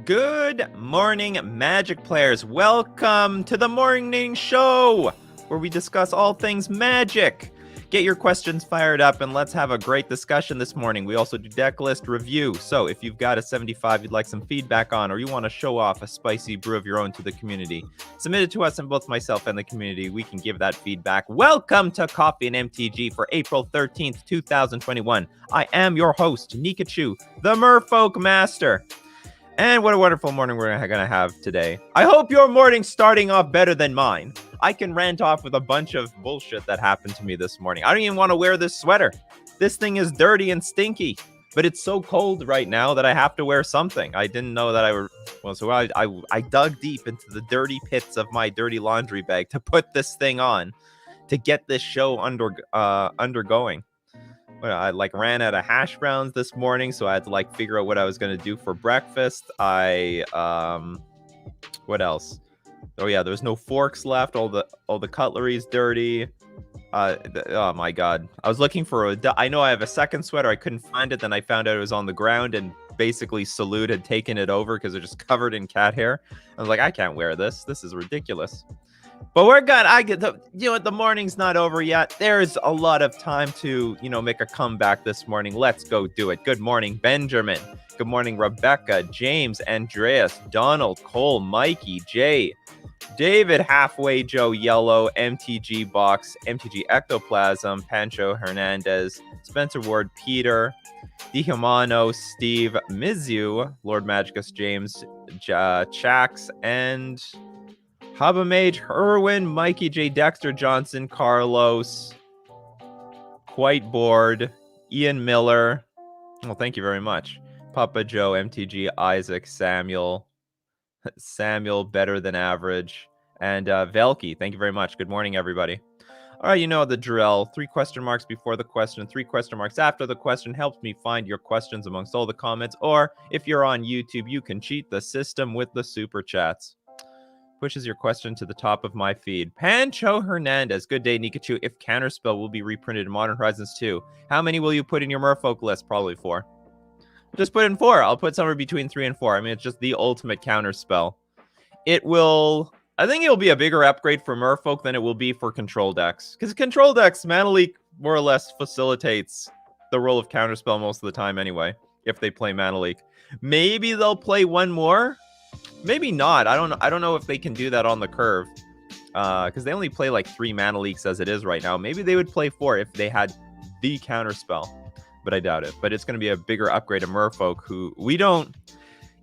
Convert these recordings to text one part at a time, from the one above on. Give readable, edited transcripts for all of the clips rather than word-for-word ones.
Good morning, Magic players. Welcome to the morning show where we discuss all things Magic. Get your questions fired up and let's have a great discussion this morning. We also do Decklist review. So if you've got a 75 you'd like some feedback on, or you want to show off a spicy brew of your own to the community, submit it to us, and both myself and the community, we can give that feedback. Welcome to Coffee and MTG for April 13th, 2021. I am your host, Nikachu, the Merfolk Master. And what a wonderful morning we're going to have today. I hope your morning's starting off better than mine. I can rant off with a bunch of bullshit that happened to me this morning. I don't even want to wear this sweater. This thing is dirty and stinky, but it's so cold right now that I have to wear something. I didn't know that I were... Well, so I dug deep into the dirty pits of my dirty laundry bag to put this thing on to get this show undergoing. I ran out of hash browns this morning, so I had to figure out what I was going to do for breakfast. What else? Oh yeah, there's no forks left. All the cutlery's dirty. Oh my god. I was looking for I know I have a second sweater. I couldn't find it. Then I found out it was on the ground, and basically Salute had taken it over because it's just covered in cat hair. I was like, I can't wear this. This is ridiculous. But we're good. The morning's not over yet. There's a lot of time to, make a comeback this morning. Let's go do it. Good morning, Benjamin. Good morning, Rebecca, James, Andreas, Donald, Cole, Mikey, Jay, David, Halfway Joe, Yellow, MTG Box, MTG Ectoplasm, Pancho Hernandez, Spencer Ward, Peter, Dihumano, Steve, Mizu, Lord Magicus, James, Chax, and Hubba Mage, Irwin, Mikey J, Dexter Johnson, Carlos, Quite Bored, Ian Miller. Well, thank you very much. Papa Joe, MTG, Isaac, Samuel, better than average, and Velky. Thank you very much. Good morning, everybody. All right, you know the drill. 3 question marks before the question, 3 question marks after the question helps me find your questions amongst all the comments. Or if you're on YouTube, you can cheat the system with the super chats. Pushes your question to the top of my feed. Pancho Hernandez. Good day, Nikachu. If Counterspell will be reprinted in Modern Horizons 2, how many will you put in your Merfolk list? Probably 4. Just put in 4. I'll put somewhere between 3 and 4. I mean, it's just the ultimate Counterspell. I think it'll be a bigger upgrade for Merfolk than it will be for Control decks. Because Control decks, Mana Leak more or less facilitates the role of Counterspell most of the time anyway, if they play Mana Leak. Maybe they'll play one more. Maybe not. I don't know if they can do that on the curve. Because they only play 3 Mana Leaks as it is right now. Maybe they would play 4 if they had the Counterspell. But I doubt it. But it's going to be a bigger upgrade to Merfolk, who we don't...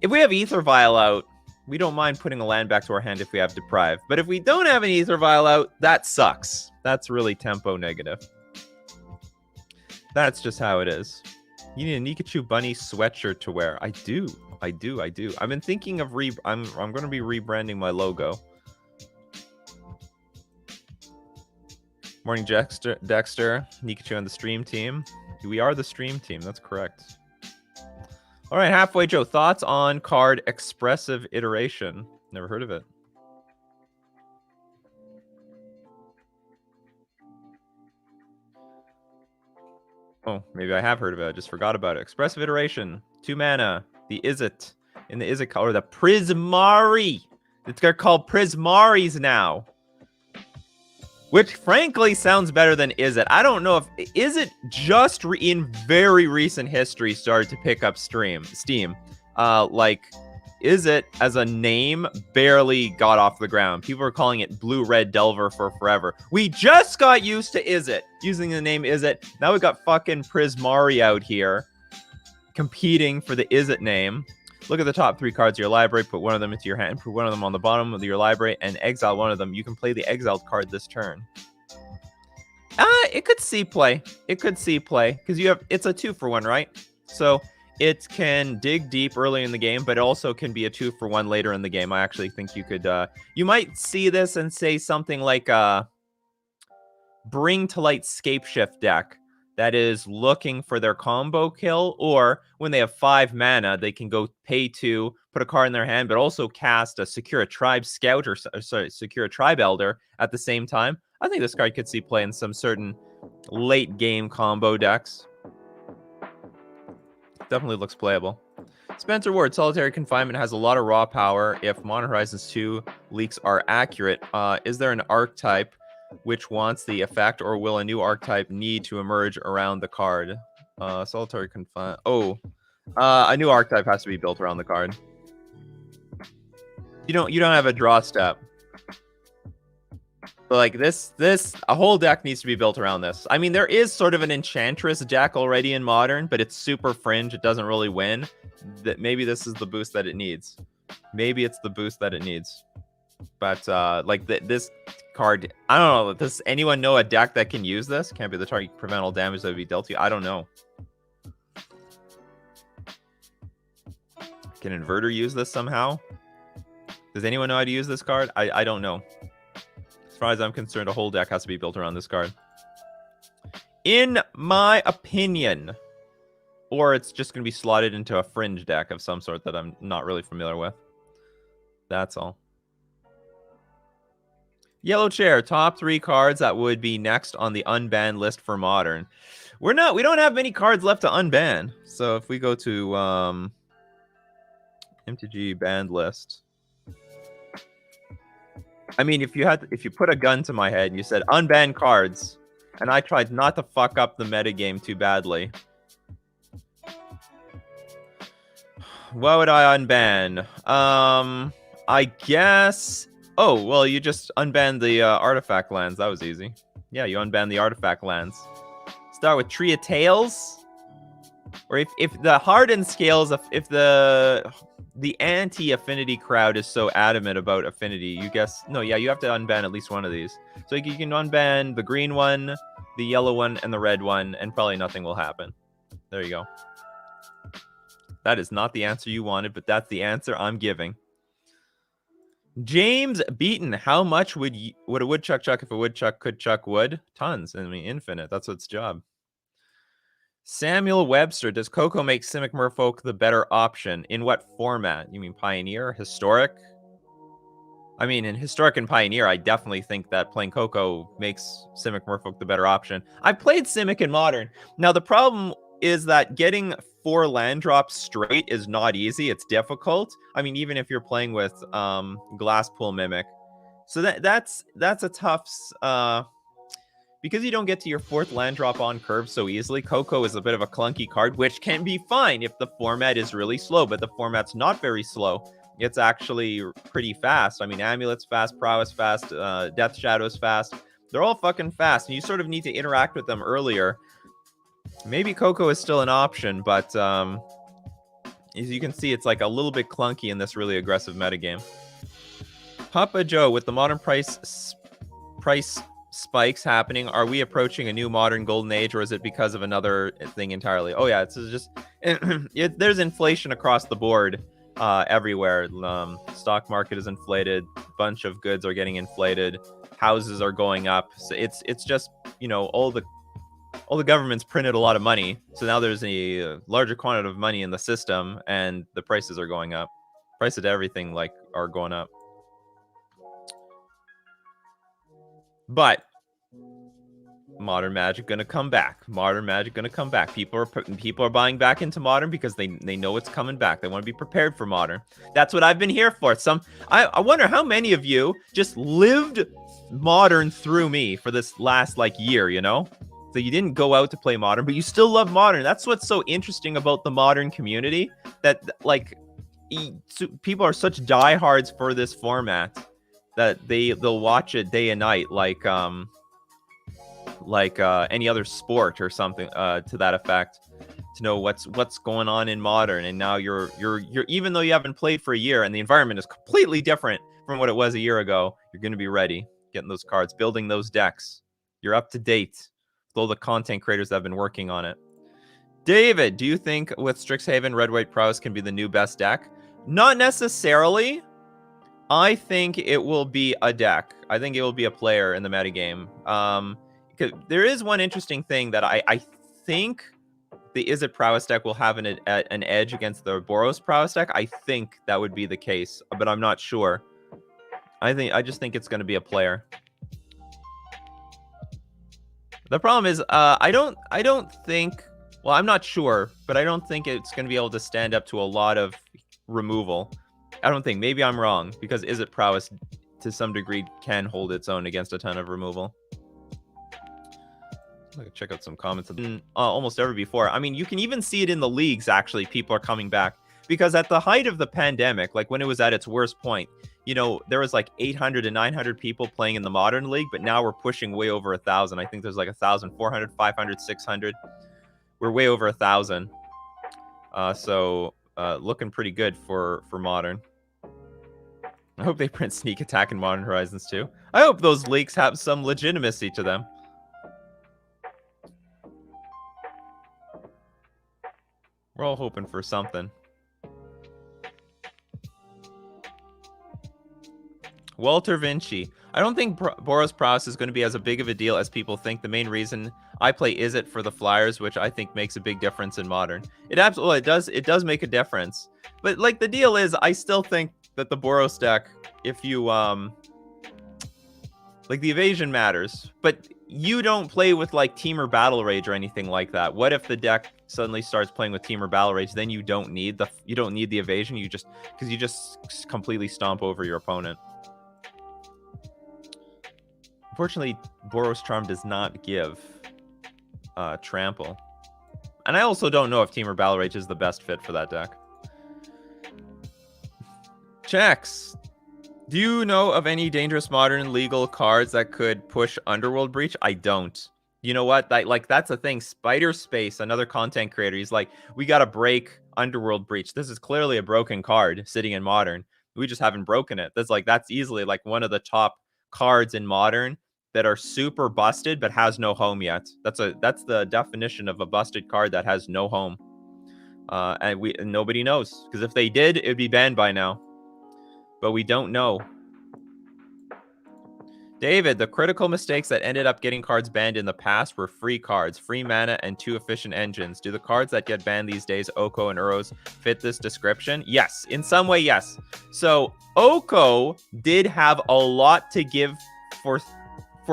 If we have Aether Vial out, we don't mind putting a land back to our hand if we have Deprive. But if we don't have an Aether Vial out, that sucks. That's really tempo negative. That's just how it is. You need a Nikachu Bunny sweatshirt to wear. I do. I've been thinking of I'm going to be rebranding my logo. Morning, Dexter. Nikachu on the stream team. We are the stream team. That's correct. All right, Halfway Joe. Thoughts on card Expressive Iteration? Never heard of it. Oh, maybe I have heard of it. I just forgot about it. Expressive Iteration. 2 mana. The Izzet. In the Izzet color. The Prismari. It's called Prismaris now. Which, frankly, sounds better than Izzet. I don't know if... Izzet just in very recent history started to pick up Steam. Izzet, as a name, barely got off the ground. People were calling it Blue-Red Delver for forever. We just got used to Izzet, using the name Izzet. Now we got fucking Prismari out here, competing for the Izzet name. Look at the top 3 cards of your library, put one of them into your hand, put one of them on the bottom of your library, and exile one of them. You can play the exiled card this turn. It could see play. Because it's a 2-for-1, right? So it can dig deep early in the game, but it also can be a 2-for-1 later in the game. I actually think you could... you might see this and say something like Bring to Light Scapeshift deck that is looking for their combo kill, or when they have 5 mana, they can go pay 2, put a card in their hand, but also cast a Secure a Tribe Scout or Secure a Tribe Elder at the same time. I think this card could see play in some certain late game combo decks. Definitely looks playable. Spencer Ward, Solitary Confinement has a lot of raw power if Modern Horizons 2 leaks are accurate. Is there an archetype which wants the effect, or will a new archetype need to emerge around the card? Solitary Confinement. Oh, a new archetype has to be built around the card. You don't have a draw step. But like a whole deck needs to be built around this. I mean, there is sort of an Enchantress deck already in Modern, but it's super fringe. It doesn't really win. That maybe this is the boost that it needs. Maybe it's the boost that it needs. But like this card, I don't know. Does anyone know a deck that can use this? Can't be the target, prevent all damage that would be dealt to you. I don't know. Can Inverter use this somehow? Does anyone know how to use this card? I don't know. As far as I'm concerned, a whole deck has to be built around this card. In my opinion. Or it's just going to be slotted into a fringe deck of some sort that I'm not really familiar with. That's all. Yellow Chair, top 3 cards that would be next on the unbanned list for Modern. We don't have many cards left to unban. So if we go to MTG banned list. I mean, if you put a gun to my head and you said unban cards, and I tried not to fuck up the metagame too badly, what would I unban? I guess. Oh, well, you just unbanned the artifact lands. That was easy. Yeah, you unbanned the artifact lands. Start with Tree of Tales. Or if the hardened scales, if the anti-affinity crowd is so adamant about affinity, you guess. No, yeah, you have to unban at least one of these. So you can unban the green one, the yellow one, and the red one, and probably nothing will happen. There you go. That is not the answer you wanted, but that's the answer I'm giving. James Beaton, how much would a woodchuck chuck if a woodchuck could chuck wood? Tons. I mean, infinite. That's its job. Samuel Webster, does Coco make Simic Merfolk the better option? In what format? You mean Pioneer? Historic? I mean, in Historic and Pioneer, I definitely think that playing Coco makes Simic Merfolk the better option. I played Simic in Modern. Now, the problem is that getting 4 land drops straight is not easy. It's difficult. I mean, even if you're playing with Glasspool Mimic. So that's a tough... because you don't get to your 4th land drop on curve so easily, Coco is a bit of a clunky card, which can be fine if the format is really slow, but the format's not very slow. It's actually pretty fast. I mean, Amulet's fast, Prowess fast, Death Shadow's fast. They're all fucking fast, and you sort of need to interact with them earlier. Maybe Coco is still an option, but as you can see, it's like a little bit clunky in this really aggressive metagame. Papa Joe, with the Modern price spikes happening, are we approaching a new Modern golden age, or is it because of another thing entirely? Oh yeah, it's just there's inflation across the board everywhere. Stock market is inflated, bunch of goods are getting inflated, houses are going up. So it's just, you know, all the governments printed a lot of money, so now there's a larger quantity of money in the system, and the prices are going up. Price of everything are going up. But Modern Magic gonna come back. Modern Magic gonna come back. People are buying back into Modern because they know it's coming back. They want to be prepared for Modern. That's what I've been here for. I wonder how many of you just lived Modern through me for this last year, you know? So you didn't go out to play Modern, but you still love Modern. That's what's so interesting about the Modern community, that people are such diehards for this format that they'll watch it day and night like any other sport or something to that effect, to know what's going on in Modern. And now you're even though you haven't played for a year and the environment is completely different from what it was a year ago, you're going to be ready, getting those cards, building those decks. You're up to date with all the content creators that have been working on it. David, do you think with Strixhaven, Red White Prowess can be the new best deck? Not necessarily. I think it will be a deck. I think it will be a player in the metagame. There is one interesting thing that I think the Izzet Prowess deck will have an edge against the Boros Prowess deck. I think that would be the case, but I'm not sure. I just think it's going to be a player. The problem is, I don't think Well, I'm not sure, but I don't think it's going to be able to stand up to a lot of removal. I don't think. Maybe I'm wrong, because Is It Prowess, to some degree, can hold its own against a ton of removal. I can check out some comments. Almost ever before. I mean, you can even see it in the leagues, actually. People are coming back. Because at the height of the pandemic, like when it was at its worst point, you know, there was like 800 to 900 people playing in the Modern League, but now we're pushing way over 1,000. I think there's like 1,400, 500, 600. We're way over 1,000. So looking pretty good for Modern. I hope they print Sneak Attack in Modern Horizons too. I hope those leaks have some legitimacy to them. We're all hoping for something. Walter Vinci. I don't think Boros Prowess is going to be as big of a deal as people think. The main reason I play Is It for the Flyers, which I think makes a big difference in Modern. It absolutely it does make a difference. But like the deal is, I still think that the Boros deck, if you like the evasion matters, but you don't play with like Teamer Battle Rage or anything like that. What if the deck suddenly starts playing with Teamer Battle Rage? Then you don't need the evasion. You just completely stomp over your opponent. Unfortunately, Boros Charm does not give trample. And I also don't know if Teamer Battle Rage is the best fit for that deck. Checks. Do you know of any dangerous modern legal cards that could push Underworld Breach? I don't. You know what? That's the thing. Spider Space, another content creator, he's like, we got to break Underworld Breach. This is clearly a broken card sitting in Modern. We just haven't broken it. That's easily like one of the top cards in Modern that are super busted but has no home yet. That's the definition of a busted card that has no home. And nobody knows, because if they did, it'd be banned by now. But we don't know. David, the critical mistakes that ended up getting cards banned in the past were free cards, free mana, and 2 efficient engines. Do the cards that get banned these days, Oko and Uros, fit this description? Yes, in some way, yes. So Oko did have a lot to give for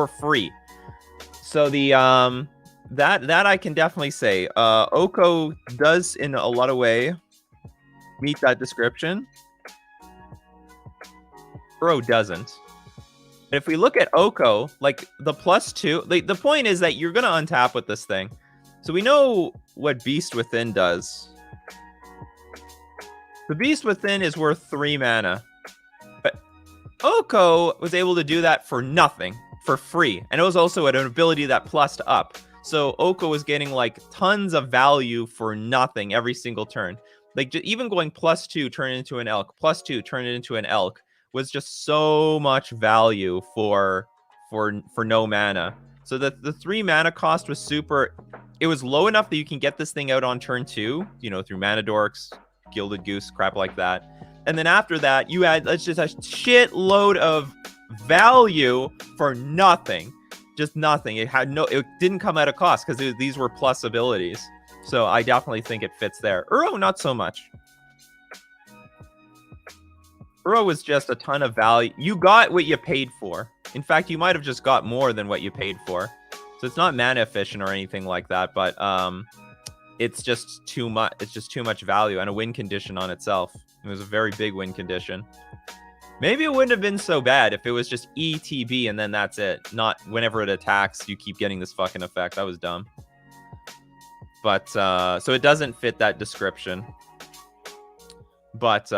free. So the that I can definitely say. Oko does in a lot of way meet that description. Uro doesn't. If we look at Oko, like the +2, the point is that you're gonna untap with this thing. So we know what Beast Within does. The Beast Within is worth 3 mana. But Oko was able to do that for nothing, for free. And it was also an ability that plussed up. So Oko was getting like tons of value for nothing every single turn. Like even going +2, turn it into an elk, +2, turn it into an elk, was just so much value for no mana. So the 3 mana cost was super. It was low enough that you can get this thing out on turn 2, you know, through Mana Dorks, Gilded Goose, crap like that. And then after that, you had just a shitload of value for nothing. Just nothing. It didn't come at a cost because these were plus abilities. So I definitely think it fits there. Uro, not so much. Uro was just a ton of value. You got what you paid for. In fact, you might have just got more than what you paid for. So it's not mana efficient or anything like that, but it's just too much. It's just too much value and a win condition on itself. It was a very big win condition. Maybe it wouldn't have been so bad if it was just ETB and then that's it. Not whenever it attacks, you keep getting this fucking effect. That was dumb. But so it doesn't fit that description. But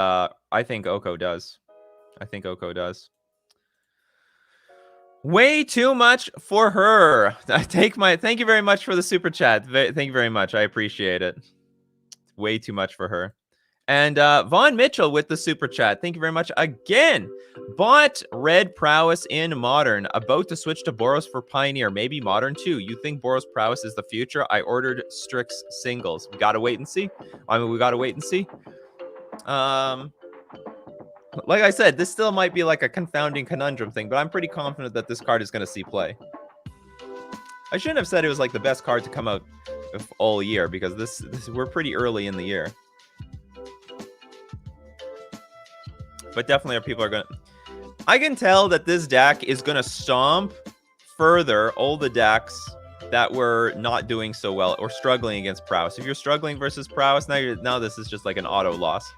I think Oko does. I think Oko does. Way too much for her. Thank you very much for the super chat. Thank you very much. I appreciate it. Way too much for her. And Vaughn Mitchell with the super chat. Thank you very much again. Bought Red Prowess in Modern. About to switch to Boros for Pioneer. Maybe Modern too. You think Boros Prowess is the future? I ordered Strix singles. We gotta wait and see. We gotta wait and see. Like I said, this still might be like a confounding conundrum thing, but I'm pretty confident that this card is going to see play. I shouldn't have said it was like the best card to come out all year, because this we're pretty early in the year. But definitely our people are going to... I can tell that this deck is going to stomp further all the decks that were not doing so well or struggling against prowess. If you're struggling versus prowess, now this is just like an auto loss.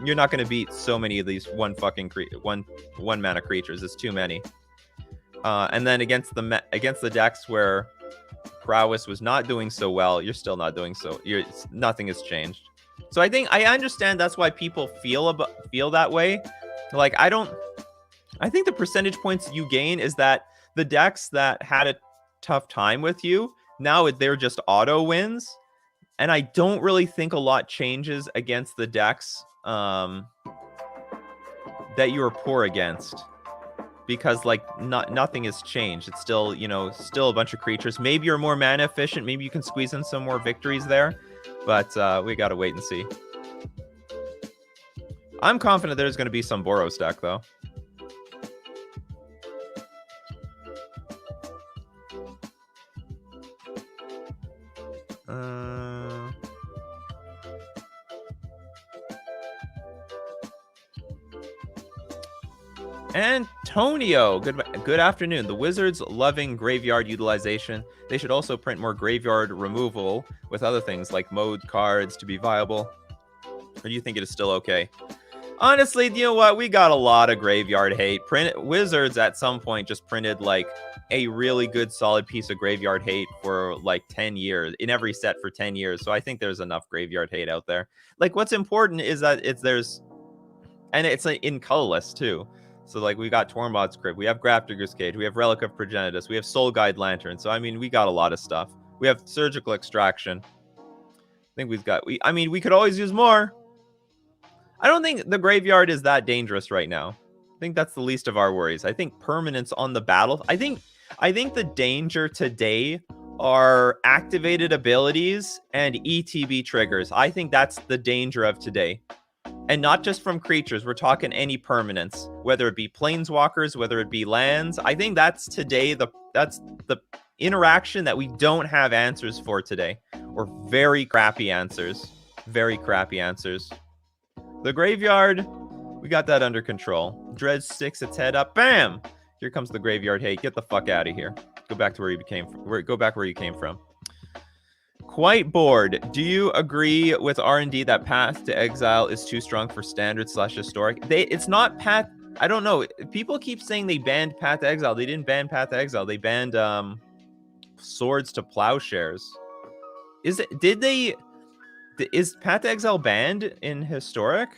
You're not going to beat so many of these one mana creatures. It's too many. And then against the decks where prowess was not doing so well, you're still not doing so. Nothing has changed. So I think I understand that's why people feel that way. Like I think the percentage points you gain is that the decks that had a tough time with you, now they're just auto wins. And I don't really think a lot changes against the decks that you were poor against. Because like nothing has changed. It's still, still a bunch of creatures. Maybe you're more mana efficient. Maybe you can squeeze in some more victories there. But we gotta wait and see. I'm confident there's gonna be some Boros deck though. Antonio, good afternoon. The Wizards loving graveyard utilization. They should also print more graveyard removal with other things like mode cards to be viable. Or do you think it is still okay? Honestly, you know what? We got a lot of graveyard hate. Wizards at some point just printed like a really good solid piece of graveyard hate for like 10 years in every set for 10 years. So I think there's enough graveyard hate out there. Like what's important is that it's like in colorless too. So like we got Tormod's Crypt, we have Grafdigger's Cage, we have Relic of Progenitus, we have Soul Guide Lantern. So I mean, we got a lot of stuff. We have Surgical Extraction. I think we could always use more. I don't think the graveyard is that dangerous right now. I think that's the least of our worries. I think permanence on the battle. I think the danger today are activated abilities and ETB triggers. I think that's the danger of today. And not just from creatures. We're talking any permanence, whether it be planeswalkers, whether it be lands. I think that's today that's the interaction that we don't have answers for today, or very crappy answers. Very crappy answers. The graveyard, we got that under control. Dredge sticks its head up. Bam! Here comes the graveyard hate. Get the fuck out of here. Go back to where you came from. Go back where you came from. Quite bored. Do you agree with R&D that Path to Exile is too strong for standard/historic? It's not Path. I don't know. People keep saying they banned Path to Exile. They didn't ban Path to Exile. They banned Swords to Plowshares. Is Path to Exile banned in historic?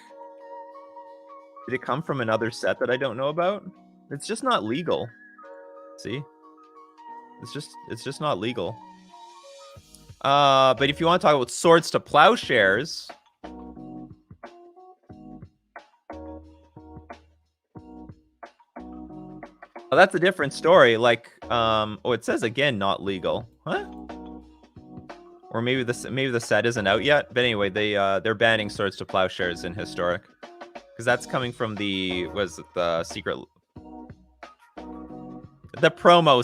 Did it come from another set that I don't know about? It's just not legal. See? It's just not legal. But if you want to talk about Swords to Plowshares, oh, that's a different story. Like, it says again, not legal. Huh? Or maybe the set isn't out yet. But anyway, they're banning Swords to Plowshares in historic, because that's coming from the secret. The promo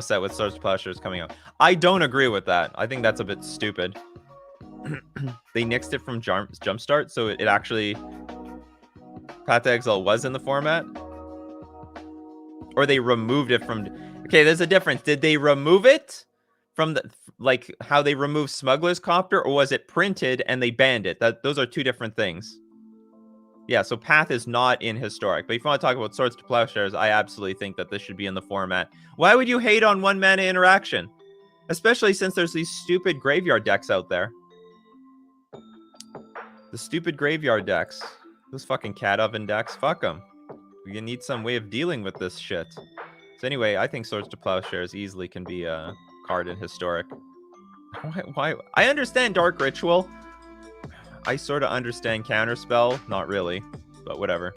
set with Swords to Plowshares coming out. I don't agree with that. I think that's a bit stupid. They nixed it from Jumpstart, so it actually Path to Exile was in the format, or they removed it from. Okay, there's a difference. Did they remove it from like how they removed Smuggler's Copter, or was it printed and they banned it? Those are two different things. Yeah, so Path is not in historic. But if you want to talk about Swords to Plowshares, I absolutely think that this should be in the format. Why would you hate on one mana interaction? Especially since there's these stupid graveyard decks out there. The stupid graveyard decks. Those fucking cat oven decks. Fuck them. We need some way of dealing with this shit. So anyway, I think Swords to Plowshares easily can be a card in historic. Why? I understand Dark Ritual. I sort of understand Counterspell. Not really, but whatever.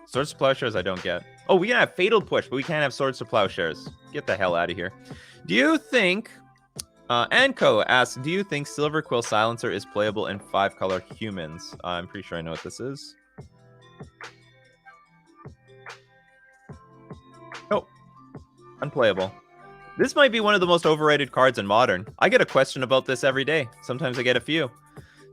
Swords to Plowshares I don't get. Oh, we can have Fatal Push, but we can't have Swords to Plowshares. Get the hell out of here. Do you think... Anko asks, do you think Silver Quill Silencer is playable in 5-color humans? I'm pretty sure I know what this is. Oh. Unplayable. This might be one of the most overrated cards in Modern. I get a question about this every day. Sometimes I get a few.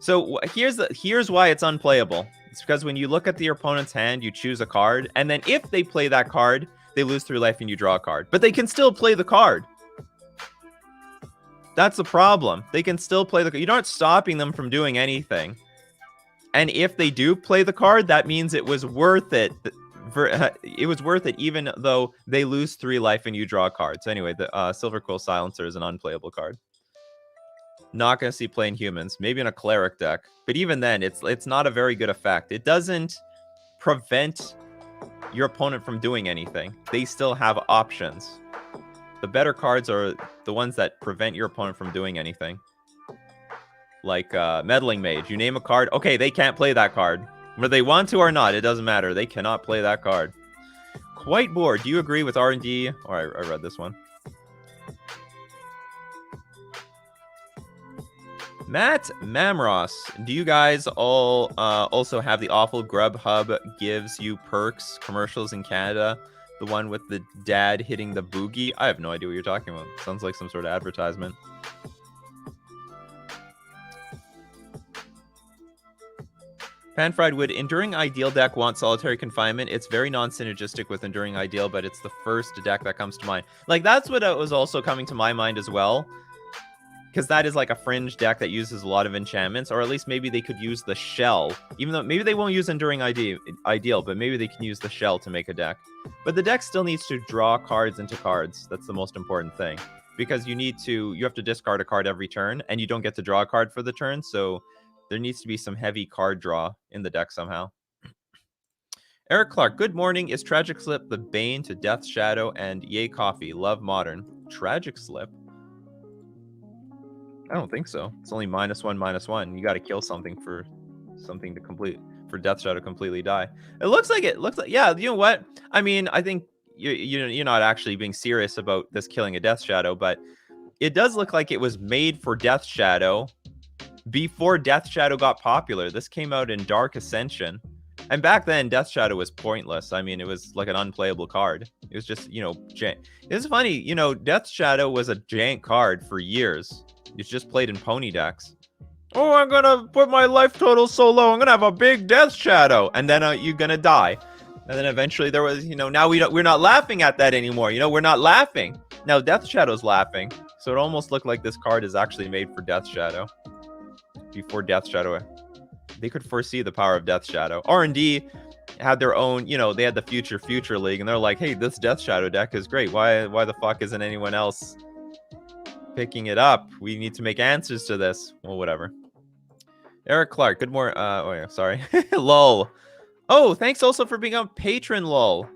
So here's why it's unplayable. It's because when you look at your opponent's hand, you choose a card, and then if they play that card, they lose 3 life and you draw a card. But they can still play the card. That's the problem. They can still play the... You're not stopping them from doing anything. And if they do play the card, that means it was worth it. It was worth it even though they lose 3 life and you draw a card. So anyway, the Silver Quill Silencer is an unplayable card. Not going to see playing humans. Maybe in a Cleric deck. But even then, it's not a very good effect. It doesn't prevent your opponent from doing anything. They still have options. The better cards are the ones that prevent your opponent from doing anything. Like Meddling Mage. You name a card. Okay, they can't play that card. Whether they want to or not, it doesn't matter. They cannot play that card. Quite bored. Do you agree with R&D? Oh, I read this one. Matt Mamros, do you guys all also have the awful Grubhub gives you perks commercials in Canada? The one with the dad hitting the boogie? I have no idea what you're talking about. Sounds like some sort of advertisement. Pan-Fried Wood, Enduring Ideal deck wants Solitary Confinement. It's very non-synergistic with Enduring Ideal, but it's the first deck that comes to mind. Like, that's what was also coming to my mind as well. Because that is like a fringe deck that uses a lot of enchantments, or at least maybe they could use the shell. Even though maybe they won't use Enduring Ideal, but maybe they can use the shell to make a deck. But the deck still needs to draw cards into cards. That's the most important thing. Because you have to discard a card every turn, and you don't get to draw a card for the turn, so there needs to be some heavy card draw in the deck somehow. Eric Clark, good morning. Is Tragic Slip the bane to Death Shadow and Yay Coffee? Love Modern. Tragic Slip? I don't think so. It's only -1/-1. You got to kill something for something to for Death Shadow to completely die. It looks like yeah. You know what? I mean, I think you're not actually being serious about this killing a Death Shadow, but it does look like it was made for Death Shadow before Death Shadow got popular. This came out in Dark Ascension, and back then Death Shadow was pointless. I mean, it was like an unplayable card. It was just it's funny. Death Shadow was a jank card for years. It's just played in pony decks. Oh, I'm gonna put my life total so low. I'm gonna have a big Death Shadow, and then you're gonna die. And then eventually there was, now we're not laughing at that anymore. We're not laughing. Now Death Shadow's laughing. So it almost looked like this card is actually made for Death Shadow. Before Death Shadow, they could foresee the power of Death Shadow. R&D had their own, they had the Future League, and they're like, hey, this Death Shadow deck is great. Why the fuck isn't anyone else picking it up? We need to make answers to this. Well, whatever. Eric Clark, good morning. Oh yeah, sorry. Lol. Oh, thanks also for being a patron, lol.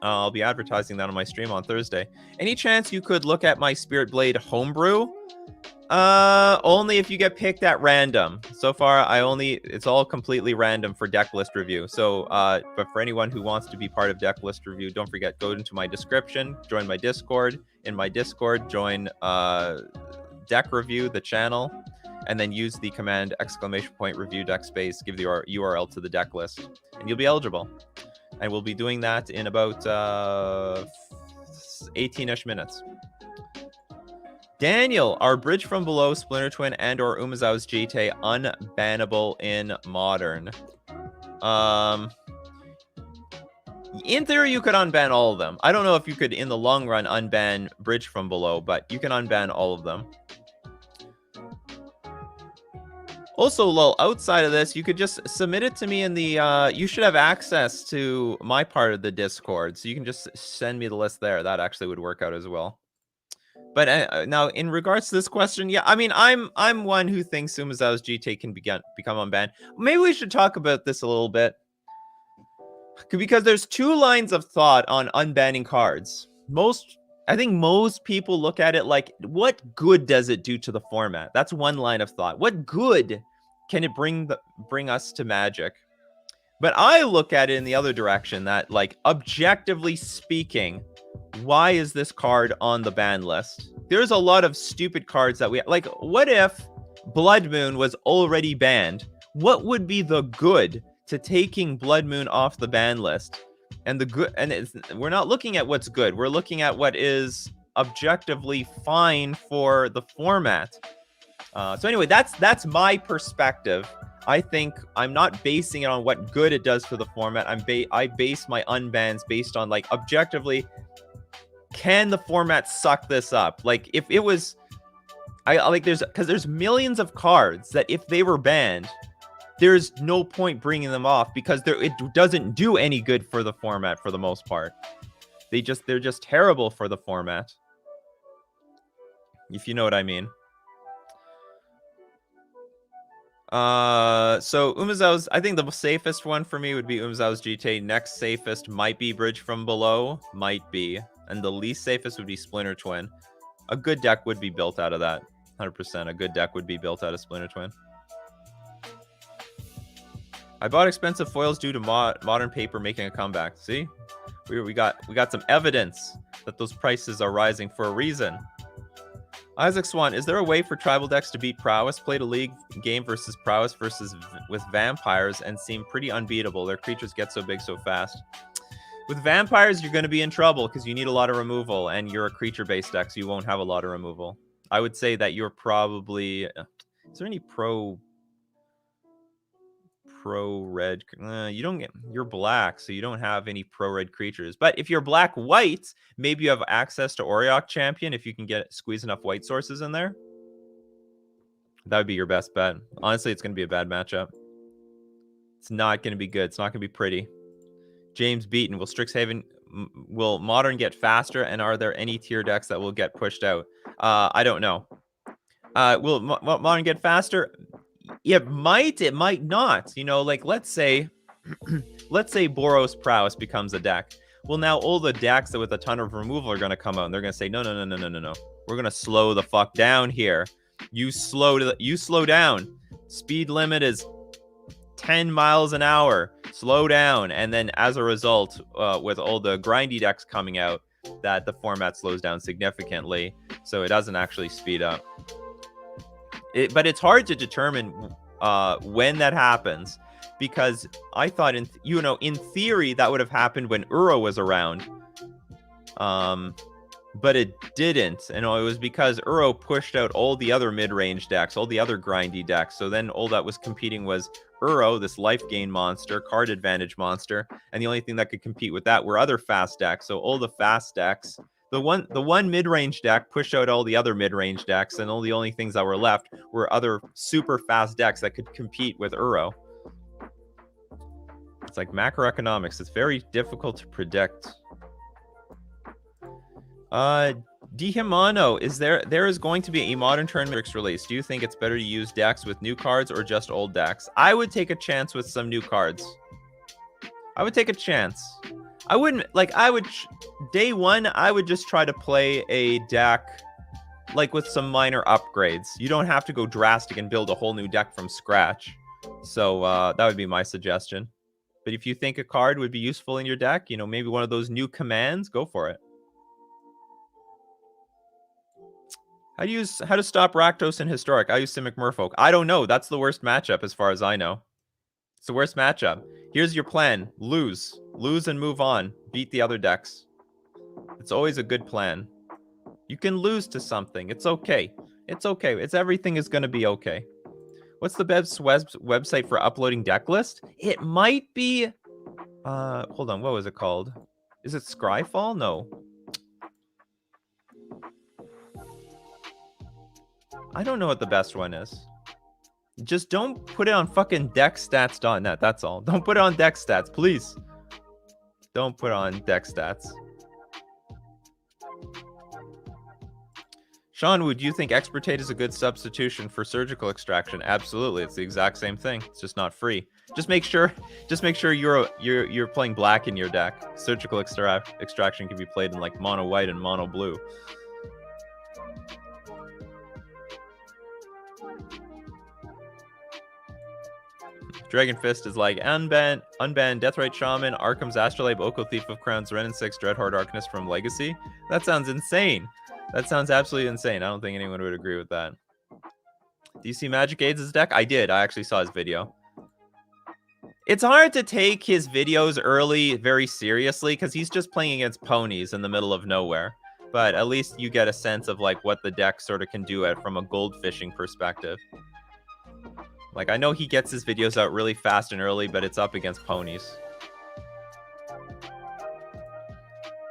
I'll be advertising that on my stream on Thursday. Any chance you could look at my Spirit Blade homebrew? Only if you get picked at random. So far, it's all completely random for Decklist review. So, but for anyone who wants to be part of Decklist review, don't forget, go into my description, join my Discord. In my Discord, join Deck Review, the channel, and then use the command !review deck space, give the URL to the deck list, and you'll be eligible. And we'll be doing that in about 18-ish minutes. Daniel, are Bridge from Below, Splinter Twin, and/or Umezawa's Jite unbannable in Modern? In theory, you could unban all of them. I don't know if you could, in the long run, unban Bridge from Below, but you can unban all of them. Also, lol, outside of this, you could just submit it to me in the... you should have access to my part of the Discord, so you can just send me the list there. That actually would work out as well. But now, in regards to this question, yeah, I mean, I'm one who thinks Umezawa's GT can become unbanned. Maybe we should talk about this a little bit. Because there's 2 lines of thought on unbanning cards. I think most people look at it like, what good does it do to the format? That's one line of thought. What good can it bring us to Magic? But I look at it in the other direction, that, like, objectively speaking, why is this card on the ban list? There's a lot of stupid cards that like, what if Blood Moon was already banned? What would be the good to taking Blood Moon off the ban list? And the good, and we're not looking at what's good. We're looking at what is objectively fine for the format. So anyway, that's my perspective. I think I'm not basing it on what good it does for the format. I base my unbans based on, like, objectively, can the format suck this up? Like, if it was I like there's millions of cards that if they were banned, there's no point bringing them off because it doesn't do any good for the format for the most part. They're just terrible for the format. If you know what I mean. So Umezao's, I think the safest one for me would be Umezao's GTA. Next safest might be Bridge from Below, might be. And the least safest would be Splinter Twin. A good deck would be built out of that. 100%. A good deck would be built out of Splinter Twin. I bought expensive foils due to modern paper making a comeback. See? We got some evidence that those prices are rising for a reason. Isaac Swan, is there a way for tribal decks to beat Prowess? Played a league game versus Prowess with vampires and seem pretty unbeatable. Their creatures get so big so fast. With vampires, you're going to be in trouble because you need a lot of removal, and you're a creature-based deck, so you won't have a lot of removal. I would say that you're probably... Is there any pro-red? You're black, so you don't have any pro-red creatures. But if you're black-white, maybe you have access to Auriok Champion if you can squeeze enough white sources in there. That would be your best bet. Honestly, it's going to be a bad matchup. It's not going to be good. It's not going to be pretty. James Beaton, will Modern get faster, and are there any tier decks that will get pushed out? I don't know. Will Modern get faster? It might not. You know, like let's say Boros Prowess becomes a deck. Well, now all the decks that with a ton of removal are going to come out, and they're going to say, no. We're going to slow the fuck down here. You slow down. Speed limit is 10 miles an hour. Slow down. And then as a result, with all the grindy decks coming out, that the format slows down significantly. So it doesn't actually speed up. But it's hard to determine when that happens, because I thought in theory that would have happened when Uro was around, but it didn't. And it was because Uro pushed out all the other mid-range decks, all the other grindy decks. So then all that was competing was Uro, this life gain monster, card advantage monster, and the only thing that could compete with that were other fast decks. So all the fast decks. The one mid-range deck pushed out all the other mid-range decks, and all the only things that were left were other super fast decks that could compete with Uro. It's like macroeconomics. It's very difficult to predict. Dihimano, there is going to be a modern tournament release. Do you think it's better to use decks with new cards or just old decks? I would take a chance with some new cards. I would take a chance. I wouldn't, day one, I would just try to play a deck, with some minor upgrades. You don't have to go drastic and build a whole new deck from scratch. So, that would be my suggestion. But if you think a card would be useful in your deck, maybe one of those new commands, go for it. How to stop Rakdos in Historic? I use Simic Merfolk. I don't know. That's the worst matchup as far as I know. It's the worst matchup. Here's your plan. Lose and move on. Beat the other decks. It's always a good plan. You can lose to something. It's okay. It's okay. Everything is going to be okay. What's the best website for uploading Decklist? It might be... hold on. What was it called? Is it Scryfall? No. I don't know what the best one is. Just don't put it on fucking deckstats.net. That's all. Don't put it on deckstats, please. Don't put it on deckstats. Sean, would you think Expertate is a good substitution for surgical extraction? Absolutely. It's the exact same thing. It's just not free. Just make sure you're playing black in your deck. Surgical extraction can be played in mono white and mono blue. Dragon Fist is unban Deathrite Shaman, Arkham's Astrolabe, Oko Thief of Crowns, Ren and 6, Dreadhorde Arcanist from Legacy. That sounds insane. That sounds absolutely insane. I don't think anyone would agree with that. Do you see Magic Aids' deck? I did. I actually saw his video. It's hard to take his videos early very seriously because he's just playing against ponies in the middle of nowhere. But at least you get a sense of what the deck sort of can do from a gold fishing perspective. I know he gets his videos out really fast and early, but it's up against ponies.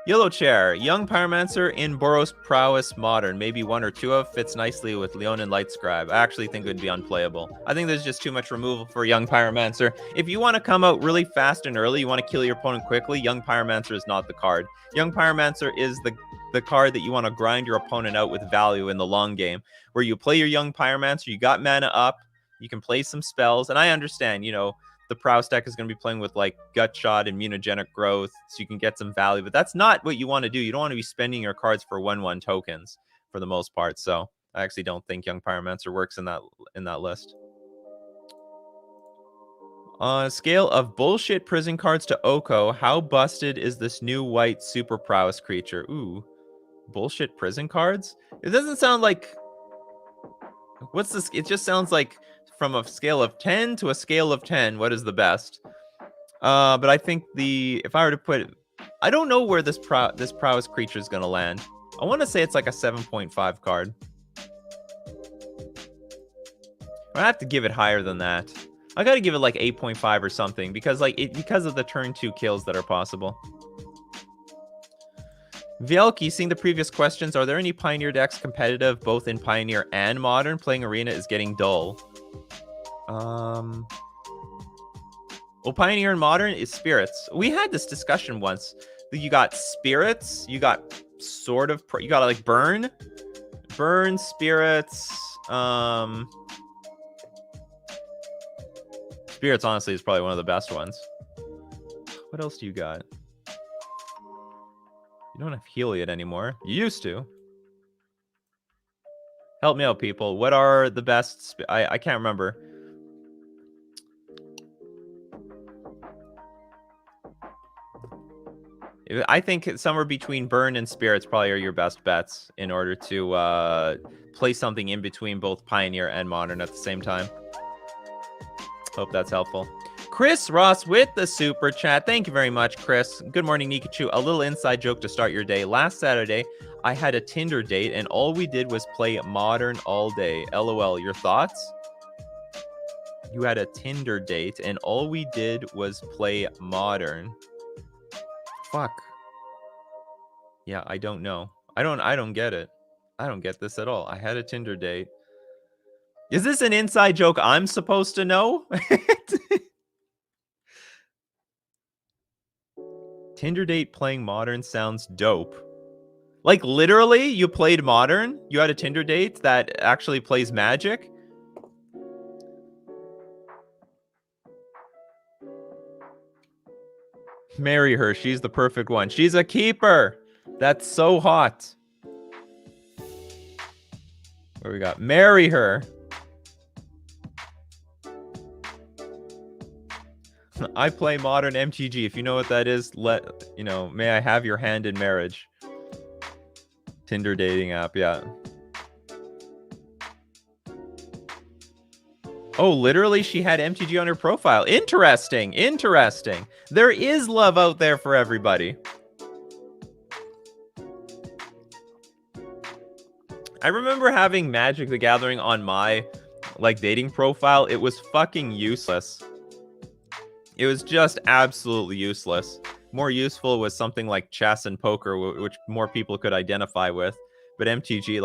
Yellow Chair, Young Pyromancer in Boros Prowess Modern. Maybe one or two of fits nicely with Leon and Light Scribe. I actually think it would be unplayable. I think there's just too much removal for Young Pyromancer. If you want to come out really fast and early, you want to kill your opponent quickly, Young Pyromancer is not the card. Young Pyromancer is the card that you want to grind your opponent out with value in the long game, where you play your Young Pyromancer, you got mana up, you can play some spells, and I understand, the Prowess deck is going to be playing with like Gut Shot and Immunogenic Growth, so you can get some value, but that's not what you want to do. You don't want to be spending your cards for 1/1 tokens for the most part. So I actually don't think Young Pyromancer works in that list. On a scale of bullshit prison cards to Oko, how busted is this new white super prowess creature? Ooh, bullshit prison cards? It doesn't sound like... What's this? It just sounds like from a scale of 10 to a scale of 10, what is the best? But I think if I were to put... I don't know where this prowess creature is going to land. I want to say it's like a 7.5 card. I have to give it higher than that. I got to give it like 8.5 or something because of the turn 2 kills that are possible. Vielki, seeing the previous questions, are there any Pioneer decks competitive both in Pioneer and Modern? Playing Arena is getting dull. Well, Pioneer and Modern is Spirits. We had this discussion once. You got Spirits, you got you got like Burn, Spirits. Spirits, honestly, is probably one of the best ones. What else do you got? You don't have Heliod anymore. You used to. Help me out, people. What are the best... I can't remember. I think somewhere between Burn and Spirits probably are your best bets in order to play something in between both Pioneer and Modern at the same time. Hope that's helpful. Chris Ross with the super chat. Thank you very much, Chris. Good morning, Nikachu. A little inside joke to start your day. Last Saturday, I had a Tinder date, and all we did was play Modern all day. LOL. Your thoughts? You had a Tinder date, and all we did was play Modern. Fuck. Yeah, I don't know. I don't get it. I don't get this at all. I had a Tinder date. Is this an inside joke I'm supposed to know? Tinder date playing Modern sounds dope. Like, literally, you played Modern? You had a Tinder date that actually plays Magic? Marry her. She's the perfect one. She's a keeper. That's so hot. What we got? Marry her. I play Modern MTG. If you know what that is, may I have your hand in marriage. Tinder dating app, yeah. Oh, literally, she had MTG on her profile. Interesting, interesting. There is love out there for everybody. I remember having Magic the Gathering on my, dating profile. It was fucking useless. It was just absolutely useless. More useful was something like chess and poker, which more people could identify with. But MTG,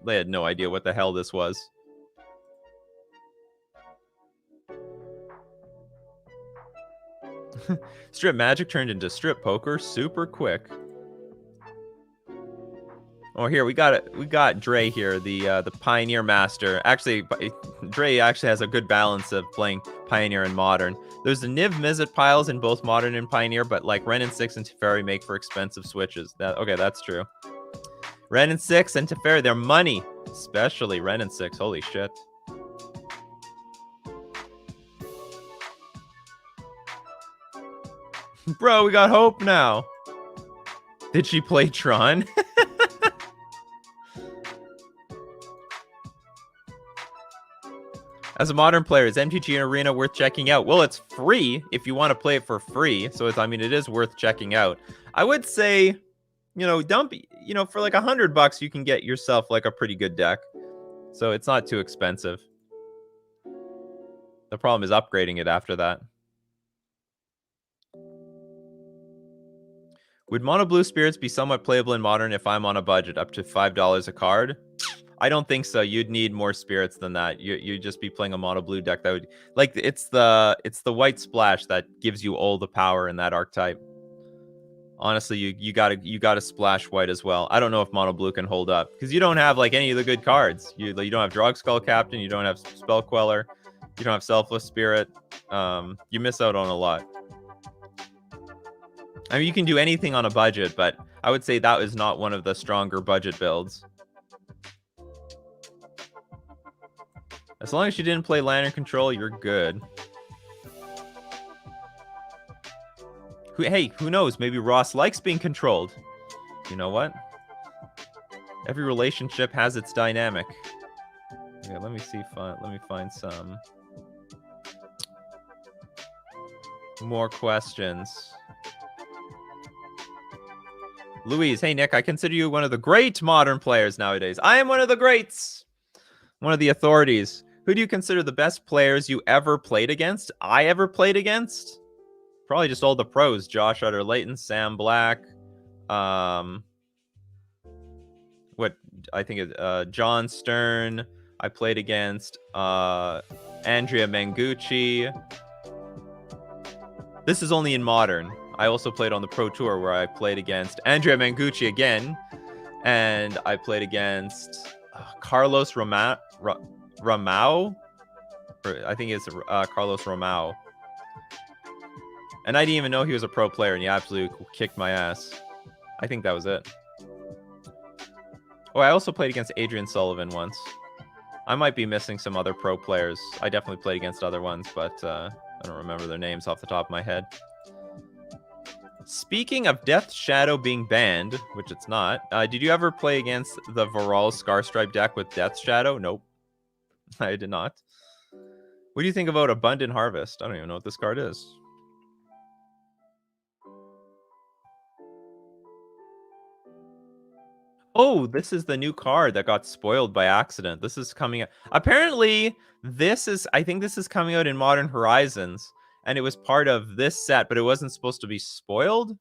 they had no idea what the hell this was. Strip Magic turned into strip poker super quick. Oh, here we got Dre here, the Pioneer Master. Actually, Dre actually has a good balance of playing Pioneer and Modern. There's the Niv Mizzet piles in both Modern and Pioneer, but Ren and 6 and Teferi make for expensive switches. Okay, that's true. Ren and 6 and Teferi, they're money. Especially Ren and 6. Holy shit. Bro, we got hope now. Did she play Tron? As a Modern player, is MTG and Arena worth checking out? Well, it's free if you want to play it for free. So it is worth checking out. I would say, for like $100, you can get yourself a pretty good deck. So it's not too expensive. The problem is upgrading it after that. Would mono blue spirits be somewhat playable in modern if I'm on a budget up to $5 a card? I don't think so. You'd need more spirits than that. You'd just be playing a mono blue deck that would like it's the white splash that gives you all the power in that archetype. Honestly, you gotta splash white as well. I don't know if mono blue can hold up because you don't have like any of the good cards. You don't have Drog Skull Captain. You don't have Spell Queller. You don't have Selfless Spirit. You miss out on a lot. I mean, you can do anything on a budget, but I would say that is not one of the stronger budget builds. As long as you didn't play Lantern Control, you're good. Hey, who knows? Maybe Ross likes being controlled. You know what? Every relationship has its dynamic. Okay, let me see. Let me find some more questions. Louise, hey Nick, I consider you one of the great modern players nowadays. I am one of the greats. One of the authorities. Who do you consider the best players you ever played against? I ever played against? Probably just all the pros. Josh Utter-Layton, Sam Black. What I think is John Stern. I played against Andrea Mengucci. This is only in modern. I also played on the Pro Tour where I played against Andrea Mengucci again. And I played against Carlos Ramao. I think it's Carlos Ramao. And I didn't even know he was a pro player, and he absolutely kicked my ass. I think that was it. Oh, I also played against Adrian Sullivan once. I might be missing some other pro players. I definitely played against other ones, but I don't remember their names off the top of my head. Speaking of Death Shadow being banned, which it's not, did you ever play against the Varol Scarstripe deck with Death Shadow? Nope. I did not. What do you think about Abundant Harvest? I don't even know what this card is. Oh, this is the new card that got spoiled by accident. This is coming out. Apparently, I think this is coming out in Modern Horizons, and it was part of this set, but it wasn't supposed to be spoiled.